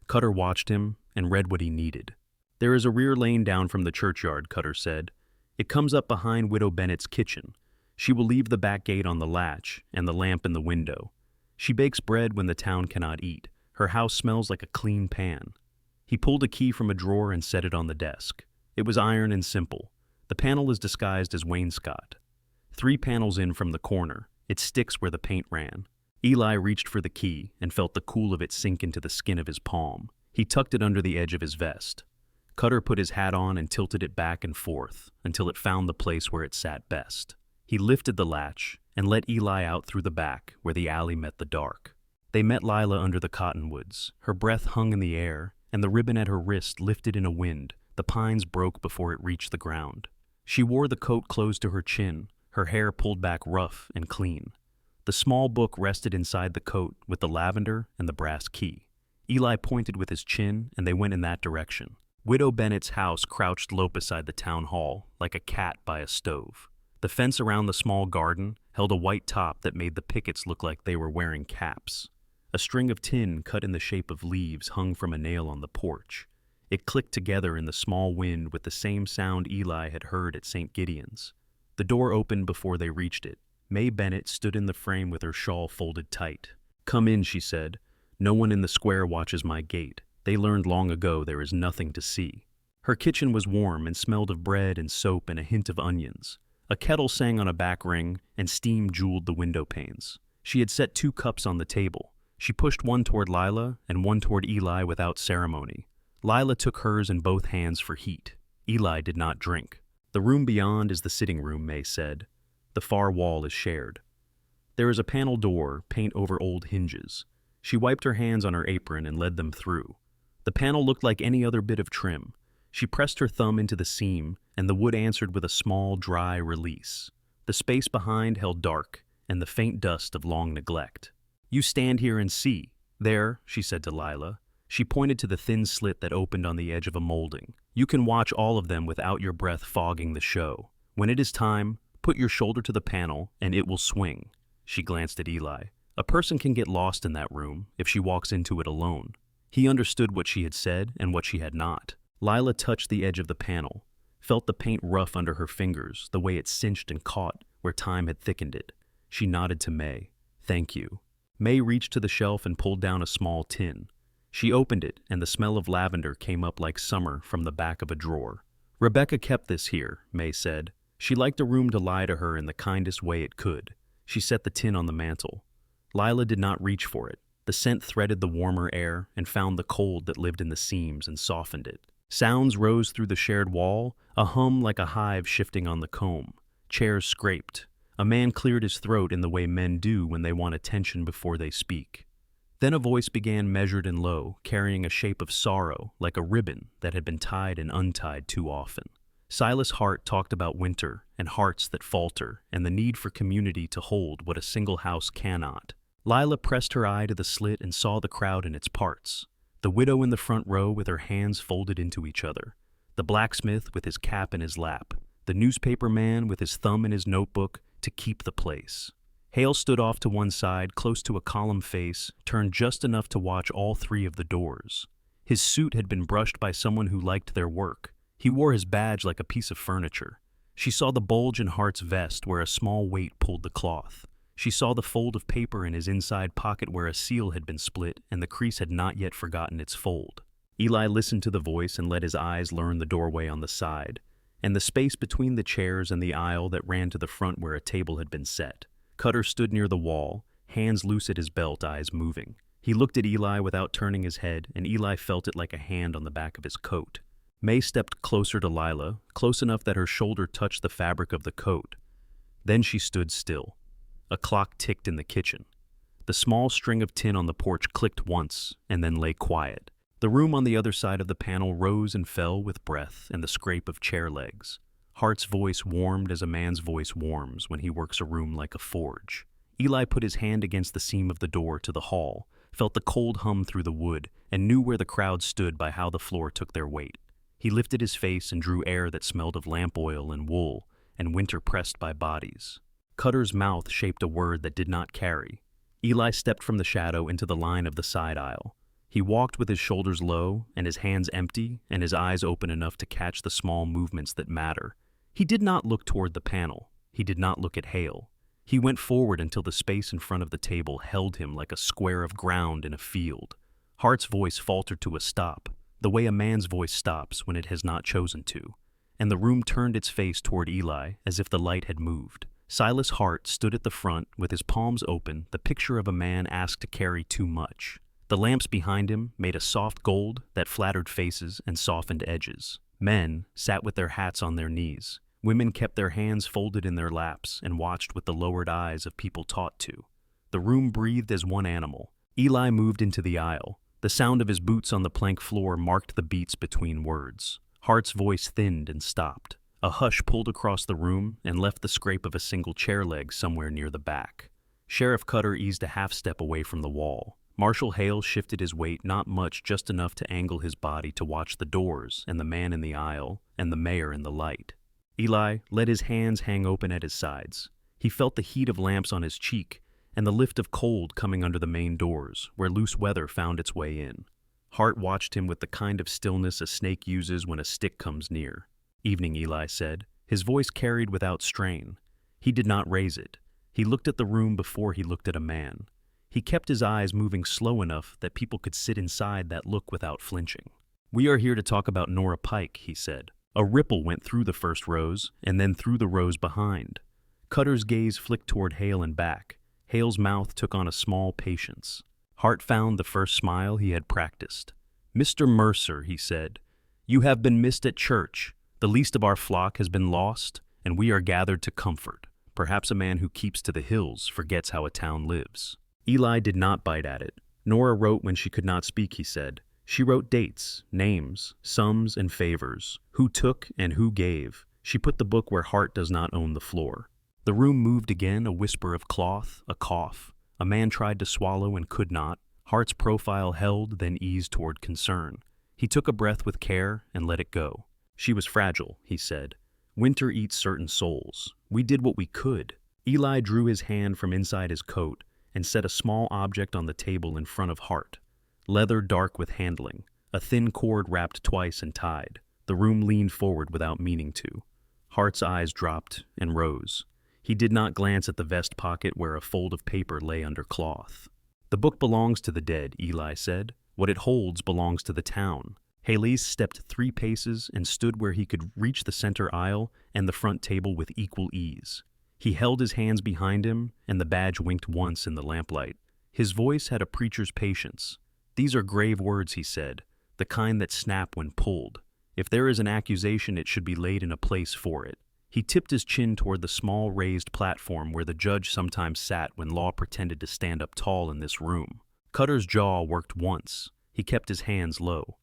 Cutter watched him and read what he needed. "There is a rear lane down from the churchyard," Cutter said. "It comes up behind Widow Bennett's kitchen. She will leave the back gate on the latch and the lamp in the window. She bakes bread when the town cannot eat. Her house smells like a clean pan." He pulled a key from a drawer and set it on the desk. It was iron and simple. The panel is disguised as wainscot. 3 panels in from the corner, it sticks where the paint ran. Eli reached for the key and felt the cool of it sink into the skin of his palm. He tucked it under the edge of his vest. Cutter put his hat on and tilted it back and forth until it found the place where it sat best. He lifted the latch and let Eli out through the back where the alley met the dark. They met Lila under the cottonwoods. Her breath hung in the air, and the ribbon at her wrist lifted in a wind. The pines broke before it reached the ground. She wore the coat close to her chin, her hair pulled back rough and clean. The small book rested inside the coat with the lavender and the brass key. Eli pointed with his chin, and they went in that direction. Widow Bennett's house crouched low beside the town hall, like a cat by a stove. The fence around the small garden held a white top that made the pickets look like they were wearing caps. A string of tin cut in the shape of leaves hung from a nail on the porch. It clicked together in the small wind with the same sound Eli had heard at St. Gideon's. The door opened before they reached it. May Bennett stood in the frame with her shawl folded tight. "Come in," she said. "No one in the square watches my gate. They learned long ago there is nothing to see." Her kitchen was warm and smelled of bread and soap and a hint of onions. A kettle sang on a back ring, and steam jeweled the window panes. She had set 2 cups on the table. She pushed one toward Lila and one toward Eli without ceremony. Lila took hers in both hands for heat. Eli did not drink. "The room beyond is the sitting room," May said. "The far wall is shared. There is a panel door, paint over old hinges." She wiped her hands on her apron and led them through. The panel looked like any other bit of trim. She pressed her thumb into the seam, and the wood answered with a small, dry release. The space behind held dark, and the faint dust of long neglect. "You stand here and see." "There," she said to Lila. She pointed to the thin slit that opened on the edge of a molding. "You can watch all of them without your breath fogging the show. When it is time, put your shoulder to the panel, and it will swing." She glanced at Eli. "A person can get lost in that room if she walks into it alone." He understood what she had said and what she had not. Lila touched the edge of the panel, felt the paint rough under her fingers, the way it cinched and caught where time had thickened it. She nodded to May. "Thank you." May reached to the shelf and pulled down a small tin. She opened it, and the smell of lavender came up like summer from the back of a drawer. "Rebecca kept this here," May said. She liked a room to lie to her in the kindest way it could. She set the tin on the mantel. Lila did not reach for it. The scent threaded the warmer air and found the cold that lived in the seams and softened it. Sounds rose through the shared wall, a hum like a hive shifting on the comb. Chairs scraped. A man cleared his throat in the way men do when they want attention before they speak. Then a voice began measured and low, carrying a shape of sorrow, like a ribbon that had been tied and untied too often. Silas Hart talked about winter and hearts that falter and the need for community to hold what a single house cannot. Lila pressed her eye to the slit and saw the crowd in its parts. The widow in the front row with her hands folded into each other. The blacksmith with his cap in his lap. The newspaper man with his thumb in his notebook to keep the place. Hale stood off to one side, close to a column face, turned just enough to watch all 3 of the doors. His suit had been brushed by someone who liked their work. He wore his badge like a piece of furniture. She saw the bulge in Hart's vest where a small weight pulled the cloth. She saw the fold of paper in his inside pocket where a seal had been split and the crease had not yet forgotten its fold. Eli listened to the voice and let his eyes learn the doorway on the side, and the space between the chairs and the aisle that ran to the front where a table had been set. Cutter stood near the wall, hands loose at his belt, eyes moving. He looked at Eli without turning his head, and Eli felt it like a hand on the back of his coat. May stepped closer to Lila, close enough that her shoulder touched the fabric of the coat. Then she stood still. A clock ticked in the kitchen. The small string of tin on the porch clicked once, and then lay quiet. The room on the other side of the panel rose and fell with breath and the scrape of chair legs. Hart's voice warmed as a man's voice warms when he works a room like a forge. Eli put his hand against the seam of the door to the hall, felt the cold hum through the wood, and knew where the crowd stood by how the floor took their weight. He lifted his face and drew air that smelled of lamp oil and wool, and winter pressed by bodies. Cutter's mouth shaped a word that did not carry. Eli stepped from the shadow into the line of the side aisle. He walked with his shoulders low and his hands empty and his eyes open enough to catch the small movements that matter. He did not look toward the panel. He did not look at Hale. He went forward until the space in front of the table held him like a square of ground in a field. Hart's voice faltered to a stop, the way a man's voice stops when it has not chosen to, and the room turned its face toward Eli as if the light had moved. Silas Hart stood at the front with his palms open, the picture of a man asked to carry too much. The lamps behind him made a soft gold that flattered faces and softened edges. Men sat with their hats on their knees. Women kept their hands folded in their laps and watched with the lowered eyes of people taught to. The room breathed as one animal. Eli moved into the aisle. The sound of his boots on the plank floor marked the beats between words. Hart's voice thinned and stopped. A hush pulled across the room and left the scrape of a single chair leg somewhere near the back. Sheriff Cutter eased a half step away from the wall. Marshal Hale shifted his weight not much, just enough to angle his body to watch the doors and the man in the aisle and the mayor in the light. Eli let his hands hang open at his sides. He felt the heat of lamps on his cheek and the lift of cold coming under the main doors, where loose weather found its way in. Hart watched him with the kind of stillness a snake uses when a stick comes near. "Evening," Eli said. His voice carried without strain. He did not raise it. He looked at the room before he looked at a man. He kept his eyes moving slow enough that people could sit inside that look without flinching. "We are here to talk about Nora Pike," he said. A ripple went through the first rows and then through the rows behind. Cutter's gaze flicked toward Hale and back. Hale's mouth took on a small patience. Hart found the first smile he had practiced. "Mr. Mercer," he said, "you have been missed at church. The least of our flock has been lost, and we are gathered to comfort. Perhaps a man who keeps to the hills forgets how a town lives." Eli did not bite at it. "Nora wrote when she could not speak," he said. "She wrote dates, names, sums, and favors, who took and who gave. She put the book where Hart does not own the floor." The room moved again, a whisper of cloth, a cough. A man tried to swallow and could not. Hart's profile held, then eased toward concern. He took a breath with care and let it go. "She was fragile," he said. "Winter eats certain souls. We did what we could." Eli drew his hand from inside his coat and set a small object on the table in front of Hart. Leather dark with handling, a thin cord wrapped twice and tied. The room leaned forward without meaning to. Hart's eyes dropped and rose. He did not glance at the vest pocket where a fold of paper lay under cloth. "The book belongs to the dead," Eli said. "What it holds belongs to the town." Haley stepped 3 paces and stood where he could reach the center aisle and the front table with equal ease. He held his hands behind him, and the badge winked once in the lamplight. His voice had a preacher's patience. "These are grave words," he said, "the kind that snap when pulled. If there is an accusation, it should be laid in a place for it." He tipped his chin toward the small raised platform where the judge sometimes sat when law pretended to stand up tall in this room. Cutter's jaw worked once. He kept his hands low.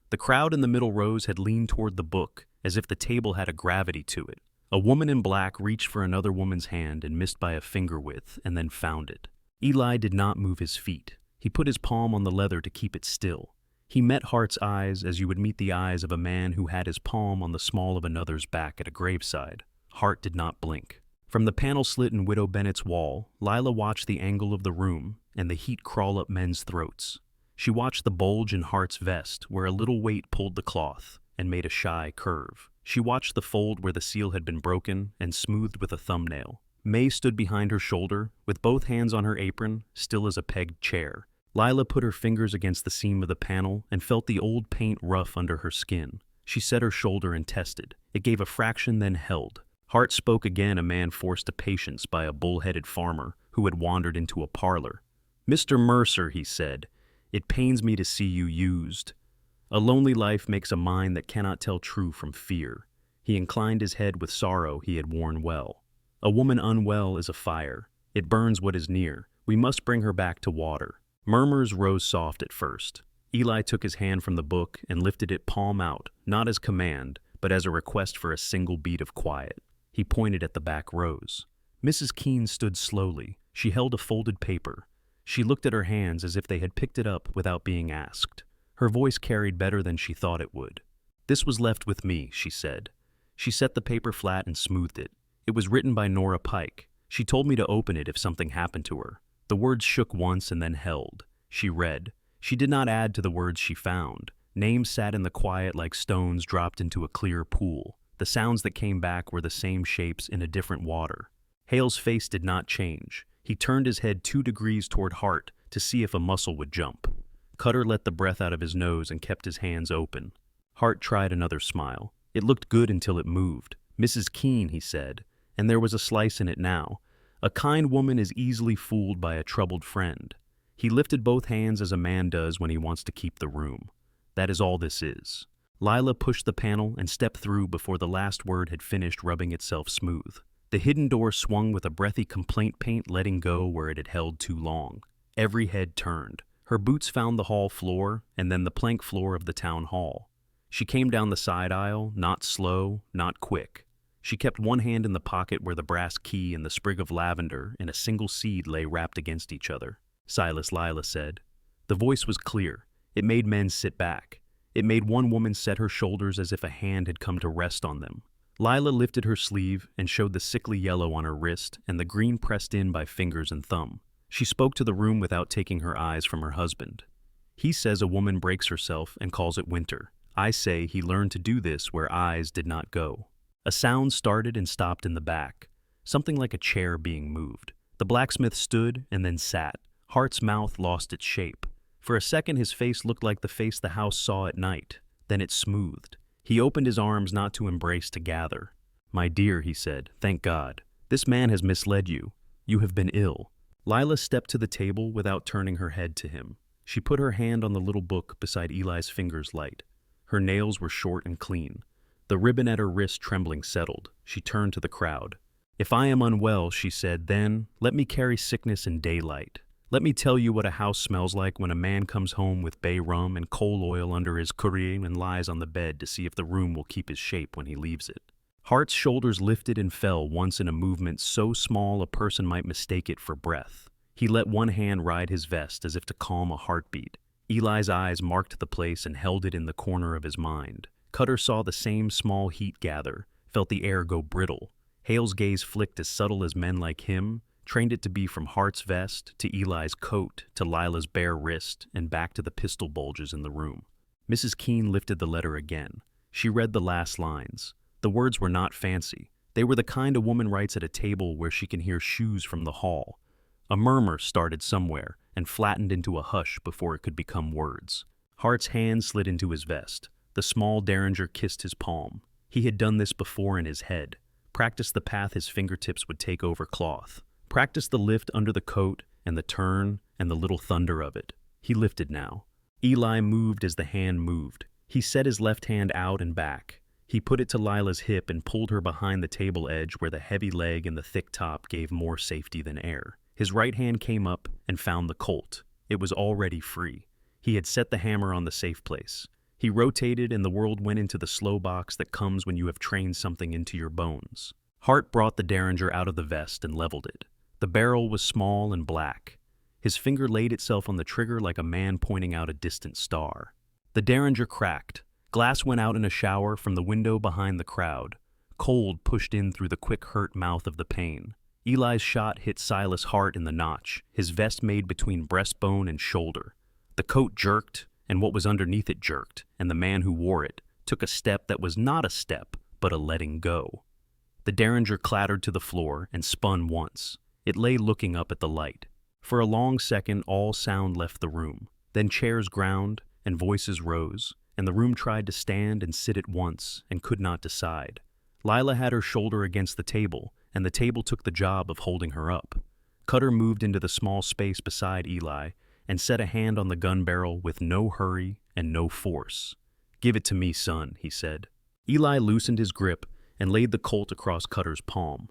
The crowd in the middle rows had leaned toward the book, as if the table had a gravity to it. A woman in black reached for another woman's hand and missed by a finger width, and then found it. Eli did not move his feet. He put his palm on the leather to keep it still. He met Hart's eyes as you would meet the eyes of a man who had his palm on the small of another's back at a graveside. Hart did not blink. From the panel slit in Widow Bennett's wall, Lila watched the angle of the room and the heat crawl up men's throats. She watched the bulge in Hart's vest where a little weight pulled the cloth and made a shy curve. She watched the fold where the seal had been broken and smoothed with a thumbnail. May stood behind her shoulder, with both hands on her apron, still as a pegged chair. Lila put her fingers against the seam of the panel and felt the old paint rough under her skin. She set her shoulder and tested. It gave a fraction, then held. Hart spoke again, a man forced to patience by a bull-headed farmer who had wandered into a parlor. "Mr. Mercer," he said, "it pains me to see you used. A lonely life makes a mind that cannot tell true from fear." He inclined his head with sorrow he had worn well. "A woman unwell is a fire. It burns what is near. We must bring her back to water." Murmurs rose soft at first. Eli took his hand from the book and lifted it palm out, not as command, but as a request for a single beat of quiet. He pointed at the back rows. Mrs. Keene stood slowly. She held a folded paper. She looked at her hands as if they had picked it up without being asked. Her voice carried better than she thought it would. "This was left with me," she said. She set the paper flat and smoothed it. "It was written by Nora Pike. She told me to open it if something happened to her." The words shook once and then held. She read. She did not add to the words she found. Names sat in the quiet like stones dropped into a clear pool. The sounds that came back were the same shapes in a different water. Hale's face did not change. He turned his head 2 degrees toward Hart to see if a muscle would jump. Cutter let the breath out of his nose and kept his hands open. Hart tried another smile. It looked good until it moved. "Mrs. Keene," he said, and there was a slice in it now. "A kind woman is easily fooled by a troubled friend." He lifted both hands as a man does when he wants to keep the room. "That is all this is." Lila pushed the panel and stepped through before the last word had finished rubbing itself smooth. The hidden door swung with a breathy complaint paint letting go where it had held too long. Every head turned. Her boots found the hall floor and then the plank floor of the town hall. She came down the side aisle, not slow, not quick. She kept one hand in the pocket where the brass key and the sprig of lavender and a single seed lay wrapped against each other. "Silas," Lila said. The voice was clear. It made men sit back. It made one woman set her shoulders as if a hand had come to rest on them. Lila lifted her sleeve and showed the sickly yellow on her wrist and the green pressed in by fingers and thumb. She spoke to the room without taking her eyes from her husband. "He says a woman breaks herself and calls it winter. I say he learned to do this where eyes did not go." A sound started and stopped in the back, something like a chair being moved. The blacksmith stood and then sat. Hart's mouth lost its shape. For a second his face looked like the face the house saw at night. Then it smoothed. He opened his arms not to embrace, to gather. "My dear," he said, "thank God. This man has misled you. You have been ill." Lila stepped to the table without turning her head to him. She put her hand on the little book beside Eli's fingers light. Her nails were short and clean. The ribbon at her wrist trembling settled. She turned to the crowd. "If I am unwell," she said, "then let me carry sickness in daylight. Let me tell you what a house smells like when a man comes home with bay rum and coal oil under his curry and lies on the bed to see if the room will keep his shape when he leaves it." Hart's shoulders lifted and fell once in a movement so small a person might mistake it for breath. He let one hand ride his vest as if to calm a heartbeat. Eli's eyes marked the place and held it in the corner of his mind. Cutter saw the same small heat gather, felt the air go brittle. Hale's gaze flicked as subtle as men like him, trained it to be from Hart's vest to Eli's coat to Lila's bare wrist and back to the pistol bulges in the room. Mrs. Keene lifted the letter again. She read the last lines. The words were not fancy. They were the kind a woman writes at a table where she can hear shoes from the hall. A murmur started somewhere and flattened into a hush before it could become words. Hart's hand slid into his vest. The small derringer kissed his palm. He had done this before in his head. Practiced the path his fingertips would take over cloth. Practiced the lift under the coat and the turn and the little thunder of it. He lifted now. Eli moved as the hand moved. He set his left hand out and back. He put it to Lila's hip and pulled her behind the table edge where the heavy leg and the thick top gave more safety than air. His right hand came up and found the Colt. It was already free. He had set the hammer on the safe place. He rotated and the world went into the slow box that comes when you have trained something into your bones. Hart brought the derringer out of the vest and leveled it. The barrel was small and black. His finger laid itself on the trigger like a man pointing out a distant star. The derringer cracked. Glass went out in a shower from the window behind the crowd. Cold pushed in through the quick hurt mouth of the pane. Eli's shot hit Silas Hart in the notch, his vest made between breastbone and shoulder. The coat jerked, and what was underneath it jerked, and the man who wore it took a step that was not a step, but a letting go. The derringer clattered to the floor and spun once. It lay looking up at the light. For a long second, all sound left the room. Then chairs ground, and voices rose, and the room tried to stand and sit at once, and could not decide. Lila had her shoulder against the table, and the table took the job of holding her up. Cutter moved into the small space beside Eli, and set a hand on the gun barrel with no hurry and no force. "Give it to me, son," he said. Eli loosened his grip and laid the Colt across Cutter's palm.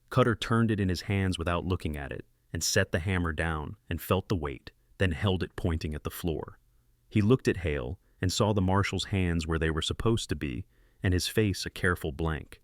Cutter turned it in his hands without looking at it, and set the hammer down and felt the weight, then held it pointing at the floor. He looked at Hale and saw the marshal's hands where they were supposed to be, and his face a careful blank.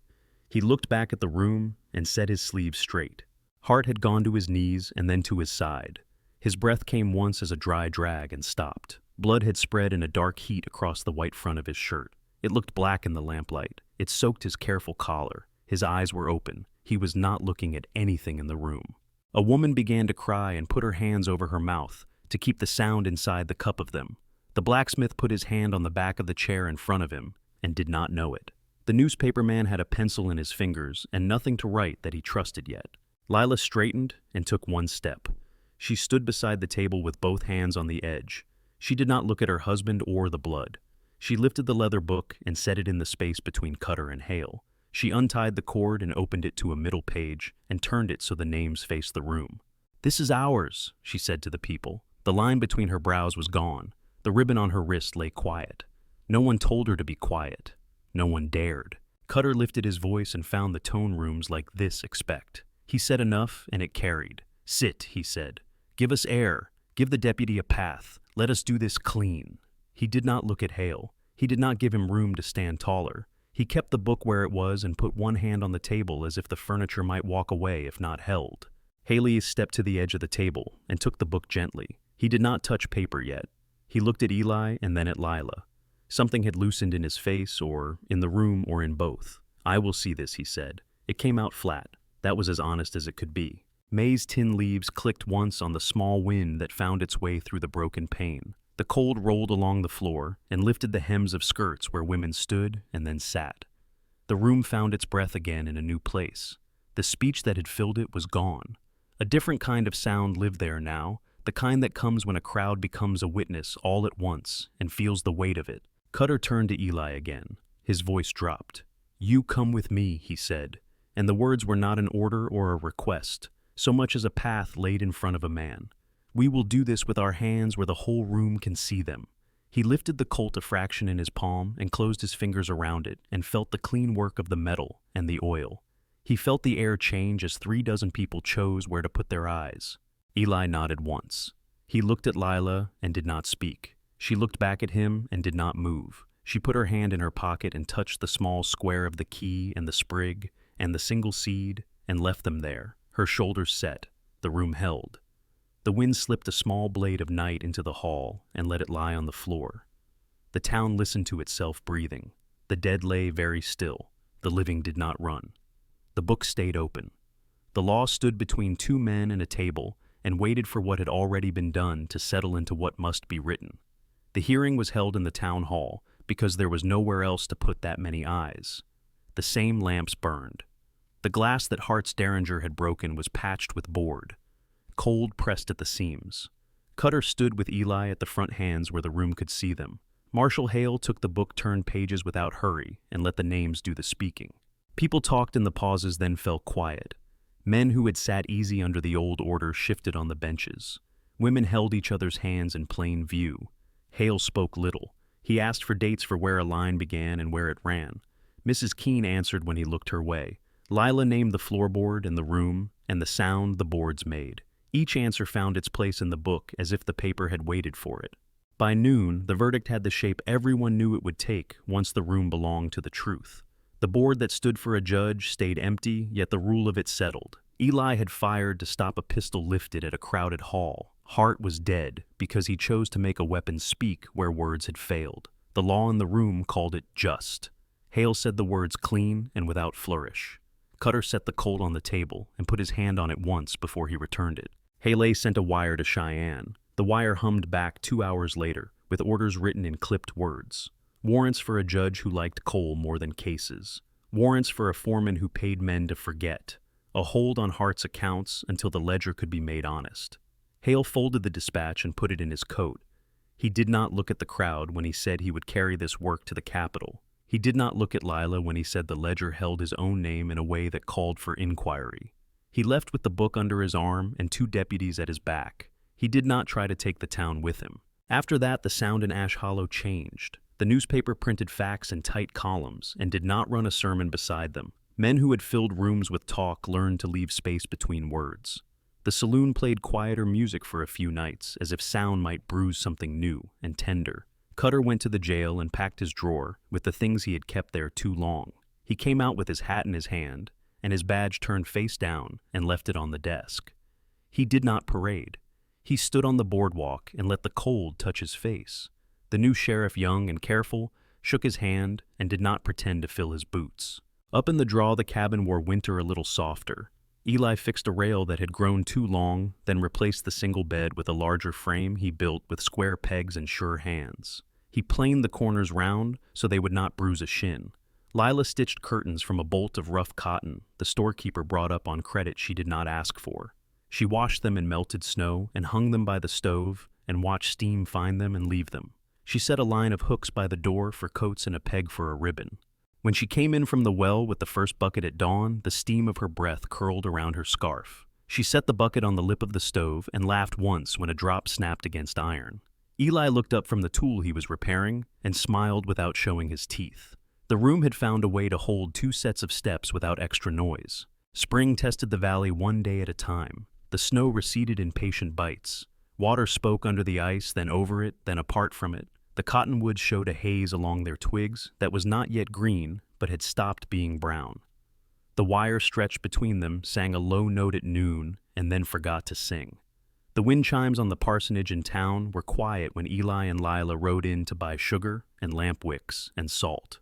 He looked back at the room and set his sleeves straight. Hart had gone to his knees and then to his side. His breath came once as a dry drag and stopped. Blood had spread in a dark heat across the white front of his shirt. It looked black in the lamplight. It soaked his careful collar. His eyes were open. He was not looking at anything in the room. A woman began to cry and put her hands over her mouth to keep the sound inside the cup of them. The blacksmith put his hand on the back of the chair in front of him and did not know it. The newspaper man had a pencil in his fingers and nothing to write that he trusted yet. Lila straightened and took one step. She stood beside the table with both hands on the edge. She did not look at her husband or the blood. She lifted the leather book and set it in the space between Cutter and Hale. She untied the cord and opened it to a middle page and turned it so the names faced the room. "This is ours," she said to the people. The line between her brows was gone. The ribbon on her wrist lay quiet. No one told her to be quiet. No one dared. Cutter lifted his voice and found the tone rooms like this expect. He said enough, and it carried. "Sit," he said. "Give us air. Give the deputy a path. Let us do this clean." He did not look at Hale. He did not give him room to stand taller. He kept the book where it was and put one hand on the table as if the furniture might walk away if not held. Haley stepped to the edge of the table and took the book gently. He did not touch paper yet. He looked at Eli and then at Lila. Something had loosened in his face, or in the room, or in both. "I will see this," he said. It came out flat. That was as honest as it could be. May's tin leaves clicked once on the small wind that found its way through the broken pane. The cold rolled along the floor and lifted the hems of skirts where women stood and then sat. The room found its breath again in a new place. The speech that had filled it was gone. A different kind of sound lived there now, the kind that comes when a crowd becomes a witness all at once and feels the weight of it. Cutter turned to Eli again. His voice dropped. "You come with me," he said, and the words were not an order or a request, so much as a path laid in front of a man. "We will do this with our hands where the whole room can see them." He lifted the Colt a fraction in his palm and closed his fingers around it and felt the clean work of the metal and the oil. He felt the air change as 36 people chose where to put their eyes. Eli nodded once. He looked at Lila and did not speak. She looked back at him and did not move. She put her hand in her pocket and touched the small square of the key and the sprig and the single seed and left them there. Her shoulders set. The room held. The wind slipped a small blade of night into the hall and let it lie on the floor. The town listened to itself breathing. The dead lay very still. The living did not run. The book stayed open. The law stood between two men and a table and waited for what had already been done to settle into what must be written. The hearing was held in the town hall because there was nowhere else to put that many eyes. The same lamps burned. The glass that Hart's derringer had broken was patched with board. Cold pressed at the seams. Cutter stood with Eli at the front hands where the room could see them. Marshal Hale took the book-turned pages without hurry and let the names do the speaking. People talked in the pauses, then fell quiet. Men who had sat easy under the old order shifted on the benches. Women held each other's hands in plain view. Hale spoke little. He asked for dates for where a line began and where it ran. Mrs. Keene answered when he looked her way. Lila named the floorboard and the room and the sound the boards made. Each answer found its place in the book as if the paper had waited for it. By noon, the verdict had the shape everyone knew it would take once the room belonged to the truth. The board that stood for a judge stayed empty, yet the rule of it settled. Eli had fired to stop a pistol lifted at a crowded hall. Hart was dead because he chose to make a weapon speak where words had failed. The law in the room called it just. Hale said the words clean and without flourish. Cutter set the Colt on the table and put his hand on it once before he returned it. Hale sent a wire to Cheyenne. The wire hummed back 2 hours later, with orders written in clipped words. Warrants for a judge who liked coal more than cases. Warrants for a foreman who paid men to forget. A hold on Hart's accounts until the ledger could be made honest. Hale folded the dispatch and put it in his coat. He did not look at the crowd when he said he would carry this work to the Capitol. He did not look at Lila when he said the ledger held his own name in a way that called for inquiry. He left with the book under his arm and 2 deputies at his back. He did not try to take the town with him. After that, the sound in Ash Hollow changed. The newspaper printed facts in tight columns and did not run a sermon beside them. Men who had filled rooms with talk learned to leave space between words. The saloon played quieter music for a few nights, as if sound might bruise something new and tender. Cutter went to the jail and packed his drawer with the things he had kept there too long. He came out with his hat in his hand and his badge turned face down and left it on the desk. He did not parade. He stood on the boardwalk and let the cold touch his face. The new sheriff, young and careful, shook his hand and did not pretend to fill his boots. Up in the draw, the cabin wore winter a little softer. Eli fixed a rail that had grown too long, then replaced the single bed with a larger frame he built with square pegs and sure hands. He planed the corners round so they would not bruise a shin. Lila stitched curtains from a bolt of rough cotton the storekeeper brought up on credit she did not ask for. She washed them in melted snow and hung them by the stove and watched steam find them and leave them. She set a line of hooks by the door for coats and a peg for a ribbon. When she came in from the well with the first bucket at dawn, the steam of her breath curled around her scarf. She set the bucket on the lip of the stove and laughed once when a drop snapped against iron. Eli looked up from the tool he was repairing and smiled without showing his teeth. The room had found a way to hold 2 sets of steps without extra noise. Spring tested the valley one day at a time. The snow receded in patient bites. Water spoke under the ice, then over it, then apart from it. The cottonwoods showed a haze along their twigs that was not yet green, but had stopped being brown. The wire stretched between them sang a low note at noon and then forgot to sing. The wind chimes on the parsonage in town were quiet when Eli and Lila rode in to buy sugar and lamp wicks and salt.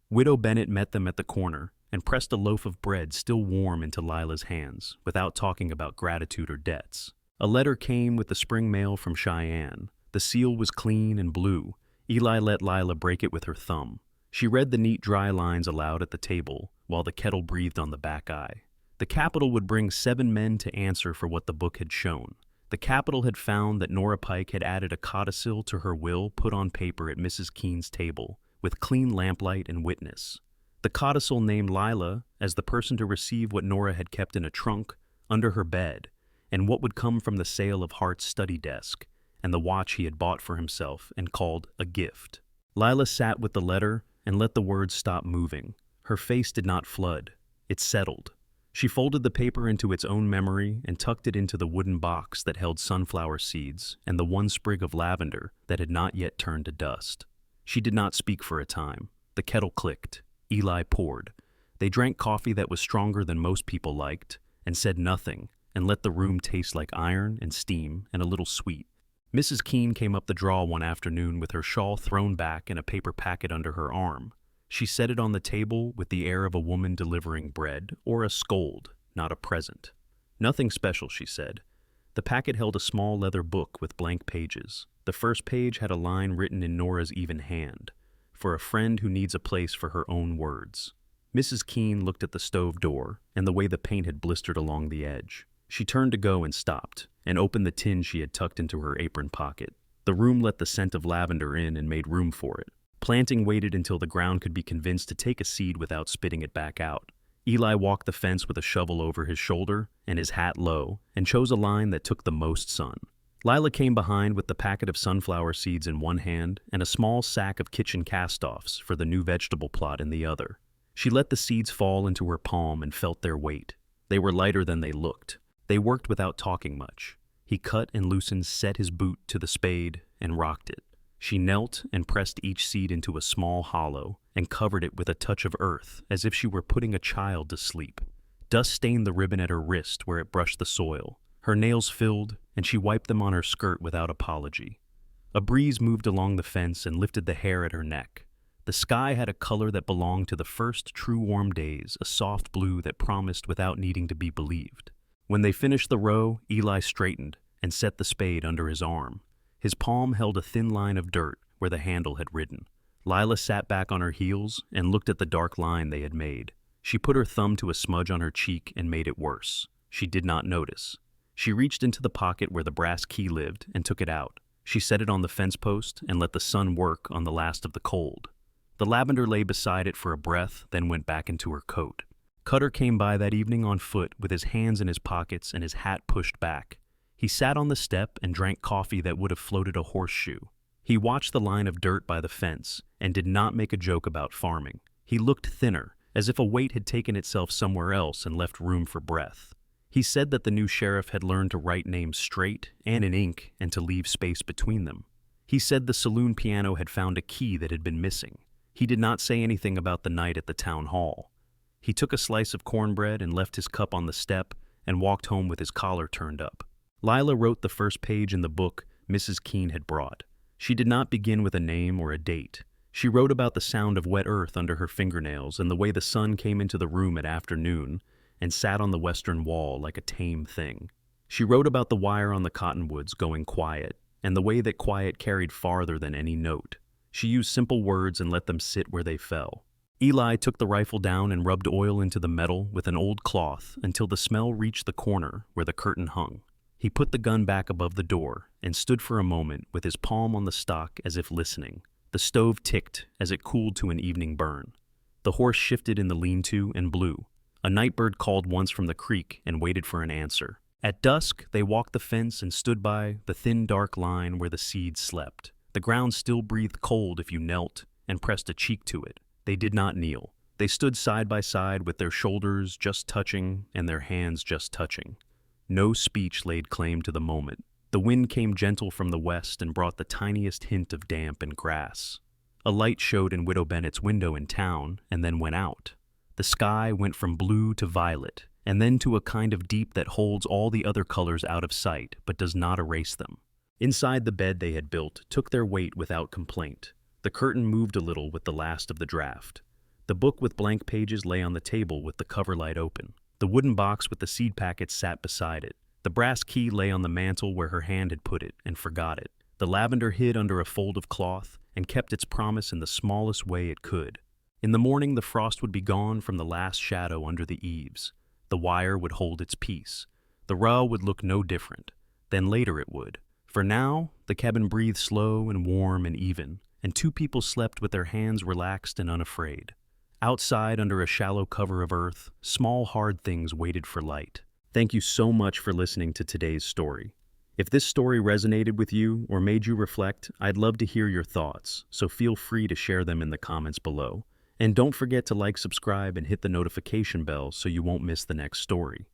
Widow Bennett met them at the corner and pressed a loaf of bread still warm into Lila's hands without talking about gratitude or debts. A letter came with the spring mail from Cheyenne. The seal was clean and blue. Eli let Lila break it with her thumb. She read the neat dry lines aloud at the table while the kettle breathed on the back eye. The Capitol would bring 7 men to answer for what the book had shown. The Capitol had found that Nora Pike had added a codicil to her will put on paper at Mrs. Keene's table, with clean lamplight and witness. The codicil named Lila as the person to receive what Nora had kept in a trunk under her bed, and what would come from the sale of Hart's study desk, and the watch he had bought for himself and called a gift. Lila sat with the letter and let the words stop moving. Her face did not flood. It settled. She folded the paper into its own memory and tucked it into the wooden box that held sunflower seeds and the 1 sprig of lavender that had not yet turned to dust. She did not speak for a time. The kettle clicked. Eli poured. They drank coffee that was stronger than most people liked and said nothing and let the room taste like iron and steam and a little sweet. Mrs. Keene came up the draw one afternoon with her shawl thrown back and a paper packet under her arm. She set it on the table with the air of a woman delivering bread or a scold, not a present. Nothing special, she said. The packet held a small leather book with blank pages. The first page had a line written in Nora's even hand, "For a friend who needs a place for her own words." Mrs. Keene looked at the stove door and the way the paint had blistered along the edge. She turned to go and stopped, and opened the tin she had tucked into her apron pocket. The room let the scent of lavender in and made room for it. Planting waited until the ground could be convinced to take a seed without spitting it back out. Eli walked the fence with a shovel over his shoulder and his hat low, and chose a line that took the most sun. Lila came behind with the packet of sunflower seeds in one hand and a small sack of kitchen cast-offs for the new vegetable plot in the other. She let the seeds fall into her palm and felt their weight. They were lighter than they looked. They worked without talking much. He cut and loosened, set his boot to the spade, and rocked it. She knelt and pressed each seed into a small hollow and covered it with a touch of earth as if she were putting a child to sleep. Dust stained the ribbon at her wrist where it brushed the soil. Her nails filled, and she wiped them on her skirt without apology. A breeze moved along the fence and lifted the hair at her neck. The sky had a color that belonged to the first true warm days, a soft blue that promised without needing to be believed. When they finished the row, Eli straightened and set the spade under his arm. His palm held a thin line of dirt where the handle had ridden. Lila sat back on her heels and looked at the dark line they had made. She put her thumb to a smudge on her cheek and made it worse. She did not notice. She reached into the pocket where the brass key lived and took it out. She set it on the fence post and let the sun work on the last of the cold. The lavender lay beside it for a breath, then went back into her coat. Cutter came by that evening on foot with his hands in his pockets and his hat pushed back. He sat on the step and drank coffee that would have floated a horseshoe. He watched the line of dirt by the fence and did not make a joke about farming. He looked thinner, as if a weight had taken itself somewhere else and left room for breath. He said that the new sheriff had learned to write names straight and in ink and to leave space between them. He said the saloon piano had found a key that had been missing. He did not say anything about the night at the town hall. He took a slice of cornbread and left his cup on the step and walked home with his collar turned up. Lila wrote the first page in the book Mrs. Keene had brought. She did not begin with a name or a date. She wrote about the sound of wet earth under her fingernails and the way the sun came into the room at afternoon and sat on the western wall like a tame thing. She wrote about the wire on the cottonwoods going quiet and the way that quiet carried farther than any note. She used simple words and let them sit where they fell. Eli took the rifle down and rubbed oil into the metal with an old cloth until the smell reached the corner where the curtain hung. He put the gun back above the door and stood for a moment with his palm on the stock as if listening. The stove ticked as it cooled to an evening burn. The horse shifted in the lean-to and blew. A nightbird called once from the creek and waited for an answer. At dusk, they walked the fence and stood by the thin dark line where the seeds slept. The ground still breathed cold if you knelt and pressed a cheek to it. They did not kneel. They stood side by side with their shoulders just touching and their hands just touching. No speech laid claim to the moment. The wind came gentle from the west and brought the tiniest hint of damp and grass. A light showed in Widow Bennett's window in town and then went out. The sky went from blue to violet, and then to a kind of deep that holds all the other colors out of sight but does not erase them. Inside the bed they had built took their weight without complaint. The curtain moved a little with the last of the draft. The book with blank pages lay on the table with the cover light open. The wooden box with the seed packets sat beside it. The brass key lay on the mantel where her hand had put it and forgot it. The lavender hid under a fold of cloth and kept its promise in the smallest way it could. In the morning the frost would be gone from the last shadow under the eaves. The wire would hold its peace. The row would look no different. Then later it would. For now, the cabin breathed slow and warm and even, and two people slept with their hands relaxed and unafraid. Outside, under a shallow cover of earth, small hard things waited for light. Thank you so much for listening to today's story. If this story resonated with you or made you reflect, I'd love to hear your thoughts, so feel free to share them in the comments below. And don't forget to like, subscribe, and hit the notification bell so you won't miss the next story.